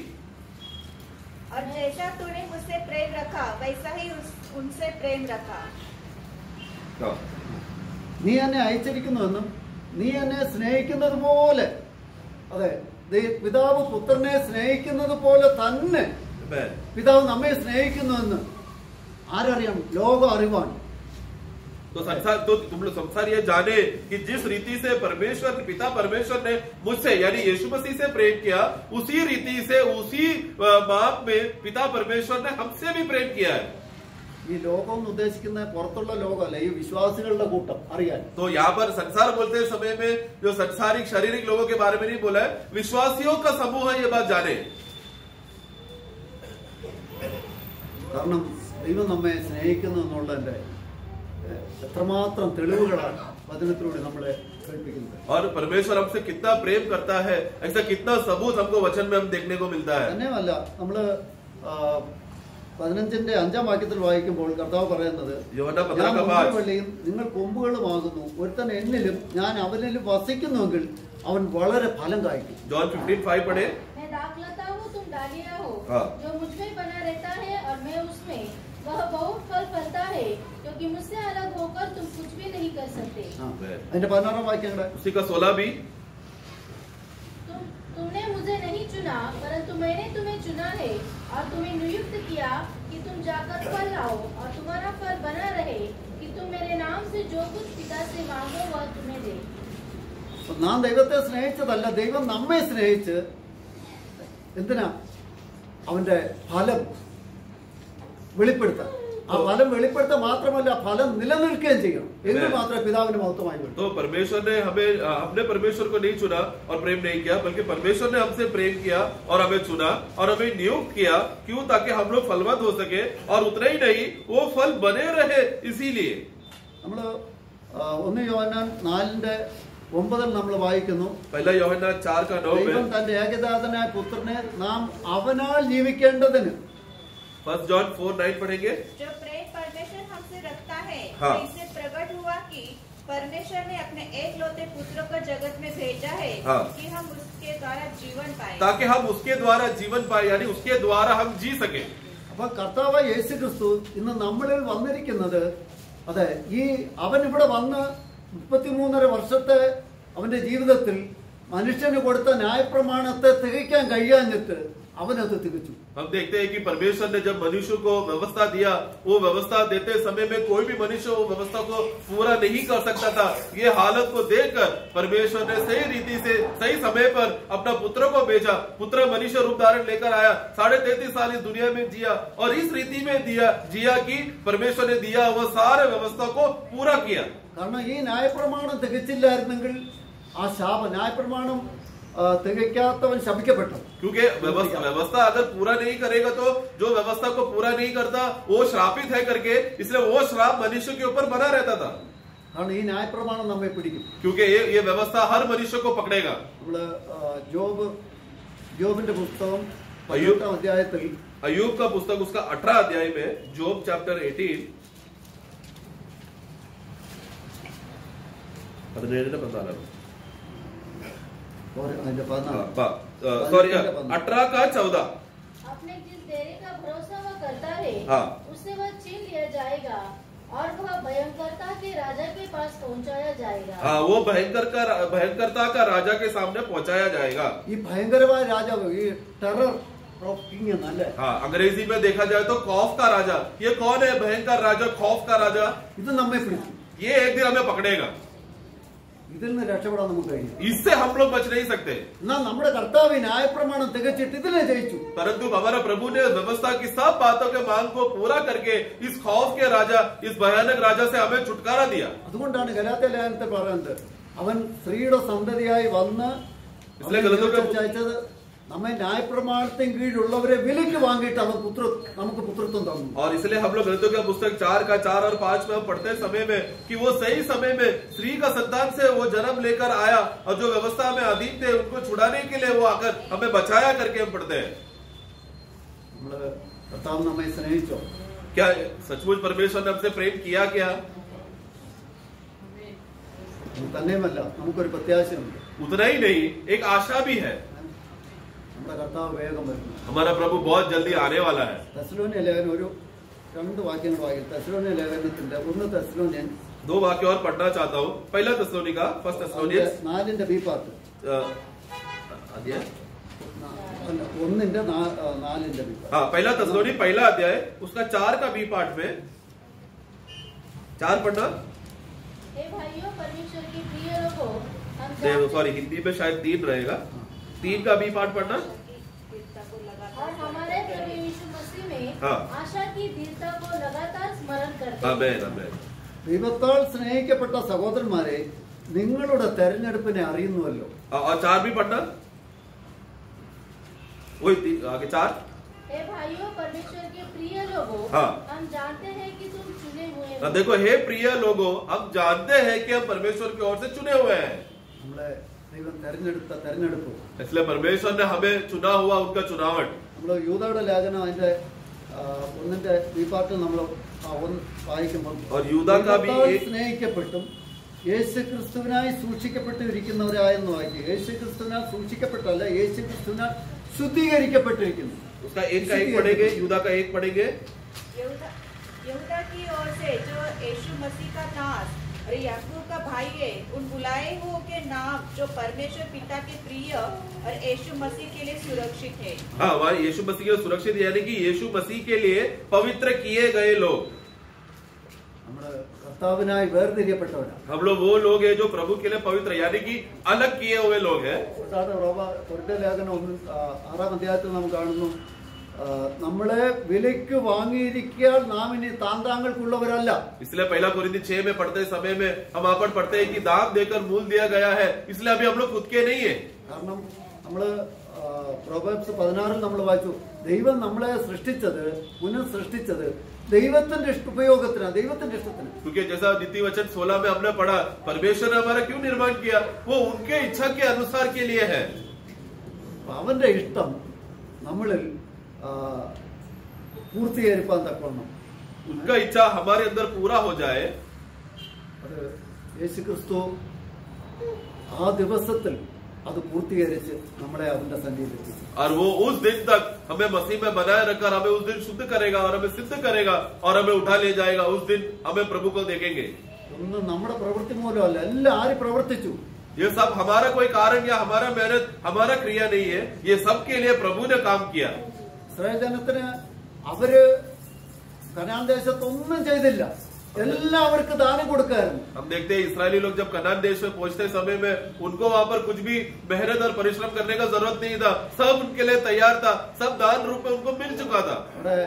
और जैसा तूने मुझसे प्रेम रखा, वैसा ही उनसे प्रेम रखा। നീ എന്നെ അയച്ചിരിക്കുന്നുവെന്നും നീ എന്നെ സ്നേഹിക്കുന്നത് പോലെ, അതെ, പിതാവ് പുത്രനെ സ്നേഹിക്കുന്നത് പോലെ തന്നെ പിതാവ് നമ്മെ സ്നേഹിക്കുന്നുവെന്ന് ആരറിയണം? ലോകം അറിവാണ്. तो तुम लोग संसार ये जाने कि जिस रीति से पिता परमेश्वर ने मुझसे यानी यीशु मसीह से प्रेम किया, उसी रीति से उसी माप में पिता परमेश्वर ने हमसे भी प्रेम किया है। ഈ ലോകം എന്ന് ഉദ്ദേശിക്കുന്ന പുറത്തുള്ള ലോകമല്ല, ഈ വിശ്വാസികളുടെ കൂട്ടം അറിയാൻ. तो यहाँ पर संसार बोलते समय में जो संसारिक शारीरिक लोगों के बारे में नहीं बोला है, विश्वासियों का समूह है, ये बात जाने। കാരണം ദൈവം നമ്മെ സ്നേഹിക്കുന്നു എന്നുള്ളതിന്റെ എത്രമാത്രം തെളിവുകളാണ് വചനത്തിലൂടെ നമ്മളെ കേൾപ്പിക്കുന്നത്. और परमेश्वर हमसे कितना प्रेम करता है, ऐसा कितना सबूत हमको वचन में हम देखने को मिलता है। തന്നെയുമല്ല, നമ്മള് 15-ന്റെ 5-ാം വാക്യത്തിൽ വായിക്കുമ്പോൾ കർത്താവ് പറയുന്നത്, ഞാൻ മുന്തിരിവള്ളിയും നിങ്ങൾ കൊമ്പുകളുമാകുന്നു, ഒരുത്തൻ എന്നിലും ഞാൻ അവനിലും വസിക്കുന്നുവെങ്കിൽ അവൻ വളരെ ഫലം കായ്ക്കും. जॉन 15:5 पढ़े। मैं दाखलता हूँ, तुम डालियाँ हो। हाँ। जो मुझ में बना रहता है और मैं उसमें, वह बहुत फल फलता है, क्योंकि मुझसे अलग होकर तुम कुछ भी नहीं कर सकते। അതിന്റെ 16-ാം വാക്യം കൂടെ. उसी का 16 भी। तुमने मुझे नहीं चुना, परंतु मैंने तुम्हें चुना है और तुम्हें नियुक्त किया कि तुम जाकर फल लाओ और तुम्हारा फल बना रहे, कि तुम मेरे नाम से जो कुछ पिता से मांगो वह तुम्हें दे। നാം ദൈവത്തെ സ്നേഹിച്ചതല്ല, ദൈവം നമ്മെ സ്നേഹിച്ച് എന്തിനാ? അവന്റെ ഫലം വെളിപ്പെടുത്താൻ. ആ ഫലം വെളിപ്പെടുത്താൻ മാത്രമല്ല, ഫലം നിലനിൽക്കുകയും ചെയ്യണം. എങ്കിൽ മാത്രമേ പിതാവിന് മഹത്വമായി വരൂ. तो परमेश्वर ने हमने परमेश्वर को नहीं चुना और प्रेम नहीं किया, बल्कि परमेश्वर ने हमसे प्रेम किया और हमें चुना और हमें नियुक्त किया। क्यों? ताकि हम लोग फलवंत हो सके, और उतना ही नहीं, वो फल बने रहे। इसीलिए നമ്മള് 1 യോഹന്നാൻ 4-9 നമ്മൾ വായിക്കുന്നു, पहला यूहन्ना 4 का 9 ദൈവം में തന്റെ ഏകജാതനായ പുത്രനെ നാം അവനാൽ ജീവിക്കേണ്ടതിന്. 1 जॉन 4:9 पढ़ेंगे। जो प्रेम परमेश्वर हमसे रखता है, हाँ। इससे प्रकट हुआ कि परमेश्वर ने अपने एकलौते पुत्र को जगत में भेजा है, हाँ। कि हम उसके द्वारा जीवन पाए। ताकि हम उसके द्वारा जीवन पाए, यानी उसके द्वारा हम जी सके। അപ്പൊ കർത്താവ് യേശു ക്രിസ്തു ഇന്ന് നമ്മളിൽ വന്നിരിക്കുന്നത്, അതെ, ഈ അവൻ ഇവിടെ വന്ന് 33.5 വർഷത്തെ അവന്റെ ജീവിതത്തിൽ മനുഷ്യന് കൊടുത്ത ന്യായപ്രമാണത്തെ തികയ്ക്കാൻ കഴിയാഞ്ഞിട്ട് അവനത് തികച്ചു. हम देखते हैं कि परमेश्वर ने जब मनुष्य को व्यवस्था दिया, वो व्यवस्था देते समय में कोई भी मनुष्य वो व्यवस्था को पूरा नहीं कर सकता था। ये हालत को देखकर परमेश्वर ने सही रीति से सही समय पर अपना पुत्र को भेजा। पुत्र मनुष्य रूप धारण लेकर आया, 33.5 साल इस दुनिया में जिया, और इस रीति में जिया कि परमेश्वर ने दिया वह सारे व्यवस्था को पूरा किया। കാരണം ഈ ന്യായപ്രമാണം തികച്ചില്ലായിരുന്നെങ്കിൽ ആ ശാപം, ന്യായപ്രമാണം തികയ്ക്കാത്തവൻ ശപിക്കപ്പെട്ടു. क्योंकि व्यवस्था अगर पूरा नहीं करेगा तो जो व्यवस्था को पूरा नहीं करता वो श्रापित है करके, इसलिए वो श्राप मनुष्य के ऊपर बना रहता था. കാരണം ഈ ന്യായപ്രമാണം നമ്മെ പിടിക്കും. क्योंकि ये व्यवस्था हर मनुष्य को पकड़ेगा. നമ്മള് ജോബിന്റെ പുസ്തകം 18 അധ്യായത്തിൽ अय्यूब का पुस्तक उसका 18 अध्याय में जोब चैप्टर 18 सॉरी 18 का 14. अपने जिस डेरे का भरोसा वह करता है, हाँ. उससे वह छीन लिया जाएगा और वह भयंकरता के राजा के पास पहुंचाया जाएगा. हाँ, वो भयंकरता का राजा के सामने पहुंचाया जाएगा. ഈ ഭയങ്കരമായ രാജാവ്, ഈ ടെറർ ഓഫ് കിങ് എന്നല്ലേ? हाँ, अंग्रेजी में देखा जाए तो खौफ का राजा. ये कौन है भयंकर राजा, खौफ का राजा? ഇത് നമ്മെ പിടിക്കും. ये एक दिन हमें पकड़ेगा. ഇതിൽ നിന്ന് രക്ഷപ്പെടാൻ നമുക്ക് കഴിയും. इससे हम लोग बच नहीं सकते. എന്നാൽ നമ്മുടെ കർത്താവ് ന്യായപ്രമാണം തികച്ചിട്ട് ഇതിനെ ജയിച്ചു. परंतु हमारा प्रभु ने व्यवस्था की सब बातों के मांग को पूरा करके इस खौफ के राजा, इस भयानक राजा से हमें छुटकारा दिया. അതുകൊണ്ടാണ് ഗലാത്യ ലേഖനത്തിൽ പറയുന്നത്, അവൻ സ്ത്രീയുടെ സന്തതിയായി വന്ന് അയച്ചത് നമ്മെ ന്യായപ്രമാണത്തിന് കീഴിലുള്ളവരെ വിലയ്ക്ക് വാങ്ങിയിട്ട് അവൻ നമുക്ക് പുത്രത്വം തന്നു. और इसलिए हम लोग गलतियों का पुस्तक 4 का 4 और 5 में हम पढ़ते समय में कि वो सही समय में स्त्री का संतान से वो जन्म लेकर आया और जो व्यवस्था में अधीन थे उनको छुड़ाने के लिए वो आकर हमें बचाया करके हम पढ़ते हैं. നമ്മള് കർത്താവ് നമ്മെ സ്നേഹിച്ചോ? क्या सचमुच परमेश्वर ने हमसे प्रेम किया? क्या തന്നെയുമല്ല, നമുക്കൊരു പ്രത്യാശയുണ്ട്. उतना ही नहीं, एक आशा भी है. നമ്മുടെ കർത്താവ് വേഗം വരുന്നു. हमारा प्रभु बहुत जल्दी आने वाला है. തെസ്സലോനിയ ലേഖനം ഒരു 2 വാക്യങ്ങൾ വായിക്കും. തെസ്സലോനിയ ലേഖനത്തിന്റെ 1 തെസ്സലോനിയൻ 2 वाक्य और पढ़ना चाहता हूँ. पहला तेस्सलोनिका, फर्स्ट तेस्सलोनियंस 4ന്റെ ബി പാർട്ട്, अध्याय 1ന്റെ 4ന്റെ ബി പാർട്ട്. हाँ, पहला तेस्सलोनी पहला अध्याय उसका 4 का बी पार्ट में 4 पढ़ना. हे भाइयों, परमेश्वर के प्रिय लोगों, हम सॉरी, हिंदी में शायद 3 रहेगा. 3 का बी पार्ट पढ़ना. और हमारे प्रभु यीशु मसीह में हाँ. आशा की दृढ़ता को लगातार स्मरण करते हैं. आमेन, आमेन. ദൈവത്താൽ സ്നേഹിക്കപ്പെട്ട സഹോദരന്മാരെ, നിങ്ങളുടെ തെരഞ്ഞെടുപ്പിനെ അറിയുന്നുവല്ലോ. और 4 भी पढ़ना. वही आगे 4. हे भाइयों, परमेश्वर के प्रिय लोगों, हाँ. हम जानते हैं कि तुम चुने हुए हो. देखो, हे प्रिय लोगों, हम जानते हैं कि हम परमेश्वर की ओर से चुने हुए हैं. നമ്മളെ ദൈവം തെരഞ്ഞെടുത്ത തെരഞ്ഞെടുപ്പ്, इसलिए परमेश्वर ने हमें चुना हुआ, उनका चुनावट. നമ്മള് യൂദായുടെ ലേഖനം അതിന്റെ 1ന്റെ ബി പാർട്ട് നമ്മൾ വായിക്കുമ്പോൾ, और यूदा का भी एक സ്നേഹിക്കപ്പെട്ടും യേശു ക്രിസ്തുവിനായി സൂക്ഷിക്കപ്പെട്ടിരിക്കുന്നവരായെന്ന് വായിക്കും. യേശു ക്രിസ്തുവിനാൽ സൂക്ഷിക്കപ്പെട്ടല്ല, യേശു ക്രിസ്തുവിനാൽ ശുദ്ധീകരിക്കപ്പെട്ടിരിക്കുന്നു. उसका एक का एक पढ़ेंगे, यूदा का एक पढ़ेंगे. यहूदा की ओर से जो यीशु मसीह का दास और याकूब का भाई है, उन बुलाए हुओं के नाम जो परमेश्वर पिता के प्रिय और यीशु मसीह के लिए सुरक्षित है. हाँ, हमारे यीशु मसीह के सुरक्षित यानी कि यीशु मसीह के लिए पवित्र किए गए लोग. നമ്മുടെ കർത്താവിനായി വേർതിരിയപ്പെട്ടവരാണ്. हम लोग वो लोग हैं जो प्रभु के लिए पवित्र यानी कि अलग किए हुए लोग हैं. ലേഖനം 6ാം അധ്യായത്തിൽ നാം കാണുന്നു, നമ്മളെ വിലയ്ക്ക് വാങ്ങിയിരിക്കാൻ നാം ഇനി താങ്താങ്ങൾക്കുള്ളവരല്ല. इसलिए पहला कोरिन्थी 6 में पढ़ते समय में हम वहां पर पढ़ते हैं कि दाम देकर मूल दिया गया है, इसलिए अभी हम लोग खुद के नहीं है. കാരണം നമ്മള് പ്രോവേബ്സ് 16 നമ്മൾ വായിച്ചു, ദൈവം നമ്മളെ സൃഷ്ടിച്ചത്, പുനഃസൃഷ്ടിച്ചത് ദൈവത്തിന്റെ ഉപയോഗത്തിനാണ്, ദൈവത്തിന്റെ ഇഷ്ടത്തിന്. क्योंकि जैसा नीति वचन 16 में हमने पढ़ा, परमेश्वर ने हमारा क्यों निर्माण किया? वो उनके इच्छा के अनुसार के लिए है. അവന്റെ ഇഷ്ടം നമ്മളിൽ പൂർത്തീകരിക്കാൻ തക്കവണ്ണം, उनका इच्छा हमारे अंदर पूरा हो जाए. അത് യേശുക്രിസ്തു ആ ദിവസത്തിൽ അത് പൂർത്തീകരിച്ച് നമ്മളെ അവന്റെ സന്നിധിയിൽ. और वो उस दिन तक हमें मसीह में बनाए रखकर हमें उस दिन शुद्ध करेगा और हमें सिद्ध करेगा और हमें उठा ले जाएगा. उस दिन हमें प्रभु को देखेंगे. ഒന്നും നമ്മുടെ പ്രവൃത്തി മൂലമല്ല, എല്ലാം ആരും പ്രവർത്തിച്ചു. ये सब हमारा कोई कारण या हमारा मेहनत, हमारा क्रिया नहीं है. ये सब के लिए प्रभु ने काम किया. ഇസ്രായേൽ ജനത്തിന് അവര് കനാൻ ദേശത്ത് ഒന്നും ചെയ്തില്ല, എല്ലാവർക്കും ദാനം കൊടുക്കായിരുന്നു. हम देखते हैं इस्राएली लोग जब कनान देश में पहुंचते समय में उनको वहां पर कुछ भी मेहनत और परिश्रम करने का जरूरत नहीं था. सब उनके लिए तैयार था, सब दान रूप में उनको मिल चुका था. അവിടെ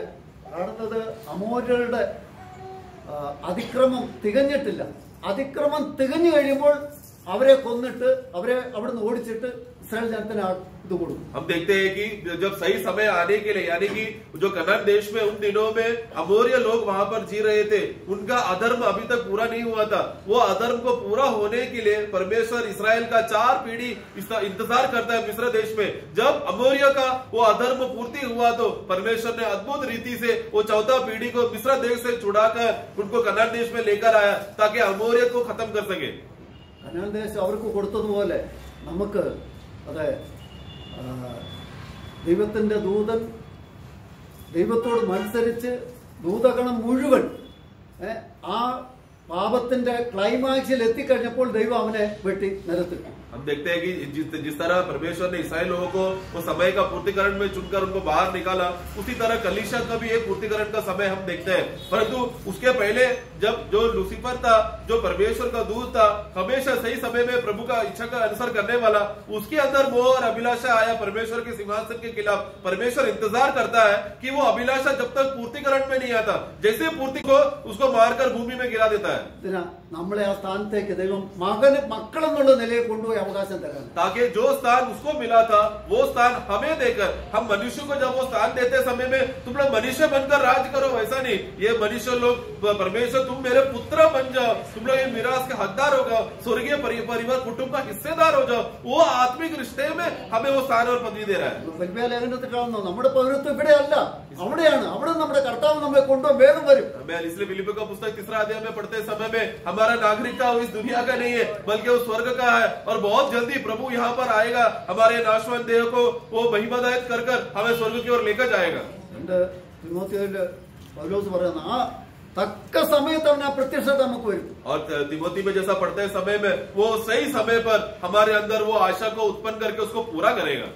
കാണുന്നത് അമോര്യരുടെ അതിക്രമം തികഞ്ഞിട്ടില്ല. അതിക്രമം തികഞ്ഞു കഴിയുമ്പോൾ അവരെ കൊന്നിട്ട് അവരെ അവിടുന്ന് ഓടിച്ചിട്ട് ഇസ്രായേൽ ജനത്തിന് ഇത് കൊടുക്കും. हम देखते हैं कि जब सही समय आने के लिए, यानी कि जो कनान देश में उन दिनों में अमोरिया लोग वहां पर जी रहे थे, उनका अधर्म अभी तक पूरा नहीं हुआ था. वो अधर्म को पूरा होने के लिए परमेश्वर इस्राएल का 4 पीढ़ी इंतजार करता है मिस्र देश में. जब अमोरिया का वो अधर्म पूर्ति हुआ तो परमेश्वर ने अद्भुत रीति से वो 4था पीढ़ी को मिस्र देश से छुड़ाकर उनको कनान देश में लेकर आया ताकि अमोरिया को खत्म कर सके. കനാൻ ദേശം അവർക്ക് കൊടുത്തതുപോലെ നമുക്ക് അതെ ദൈവത്തിന്റെ ദൂതൻ ദൈവത്തോട് മത്സരിച്ച് ദൂതഗണം മുഴുവൻ ആ പാപത്തിന്റെ ക്ലൈമാക്സിൽ എത്തിക്കഴിഞ്ഞപ്പോൾ ദൈവം അവനെ വെട്ടി നിരത്തിട്ടു. हम देखते हैं कि जिस तरह परमेश्वर ने ईसाई लोगों को वो समय का पूर्तिकरण में चुनकर उनको बाहर निकाला, उसी तरह कलीसिया का भी एक पूर्तिकरण का समय हम देखते हैं. परंतु उसके पहले जब जो लूसीफर था, जो परमेश्वर का दूत था, हमेशा सही समय में प्रभु का इच्छा का अनुसार करने वाला, उसके अंदर मोह और अभिलाषा आया परमेश्वर के सिंहासन के खिलाफ. परमेश्वर इंतजार करता है कि वो अभिलाषा जब तक पूर्तिकरण में नहीं आता, जैसे पूर्ति को उसको मारकर भूमि में गिरा देता है. നമ്മളെ ആ സ്ഥാനത്തേക്ക് ദൈവം മക്കളെന്നുള്ള നിലയിൽ കൊണ്ടുപോയി അവകാശം തരാൻ, ताकि जो स्थान उसको मिला था वो स्थान हमें देकर, हम मनुष्य को जब वो स्थान देते समय में तुम लोग मनुष्य बनकर राज करो, वैसा नहीं. ये मनुष्य लोग परमेश्वर तुम मेरे पुत्र बन जाओ, तुम लोग ये मिरास के हकदार हो जाओ, स्वर्गीय परिवार कुटुंब का हिस्सेदार हो जाओ. वो आत्मिक रिश्ते में हमें वो स्थान और पदवी दे रहा है. ഫിലിപ്പിയ ലേഖനത്തിൽ കാണുന്നു നമ്മുടെ പൗരത്വം ഇവിടെ അല്ല, അവിടെയാണ്. അവിടെ നമ്മുടെ കർത്താവ് നമ്മെ കൊണ്ടുപോയി വേഗം വരും. हमें इसलिए फिलिपियों का पुस्तक 3 अध्याय में पढ़ते समय में हमारा नागरिकता इस दुनिया का नहीं है बल्कि वो स्वर्ग का है, और बहुत जल्दी प्रभु यहाँ पर आएगा, हमारे नाशवान देह को वो महिमादायक कर हमें स्वर्ग की ओर लेकर जाएगा. തിമോത്തിയോയില് പൗലോസ് പറയുന്ന ആ തക്ക സമയത്ത് അവൻ ആ പ്രത്യക്ഷത നമുക്ക് വരും. और तिमोथी में जैसा पढ़ते हैं समय में वो सही समय पर हमारे अंदर वो आशा को उत्पन्न करके उसको पूरा करेगा.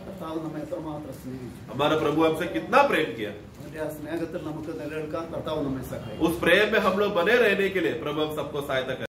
കർത്താവ് നമ്മെ എത്രമാത്രം സ്നേഹിച്ചു, हमारा प्रभु हमसे कितना प्रेम किया. അവന്റെ ആ സ്നേഹത്തിൽ നമുക്ക് നിലനിൽക്കാൻ കർത്താവ് നമ്മെ സഹായിക്കും. उस प्रेम में हम लोग बने रहने के लिए प्रभु हम सबको सहायता करें.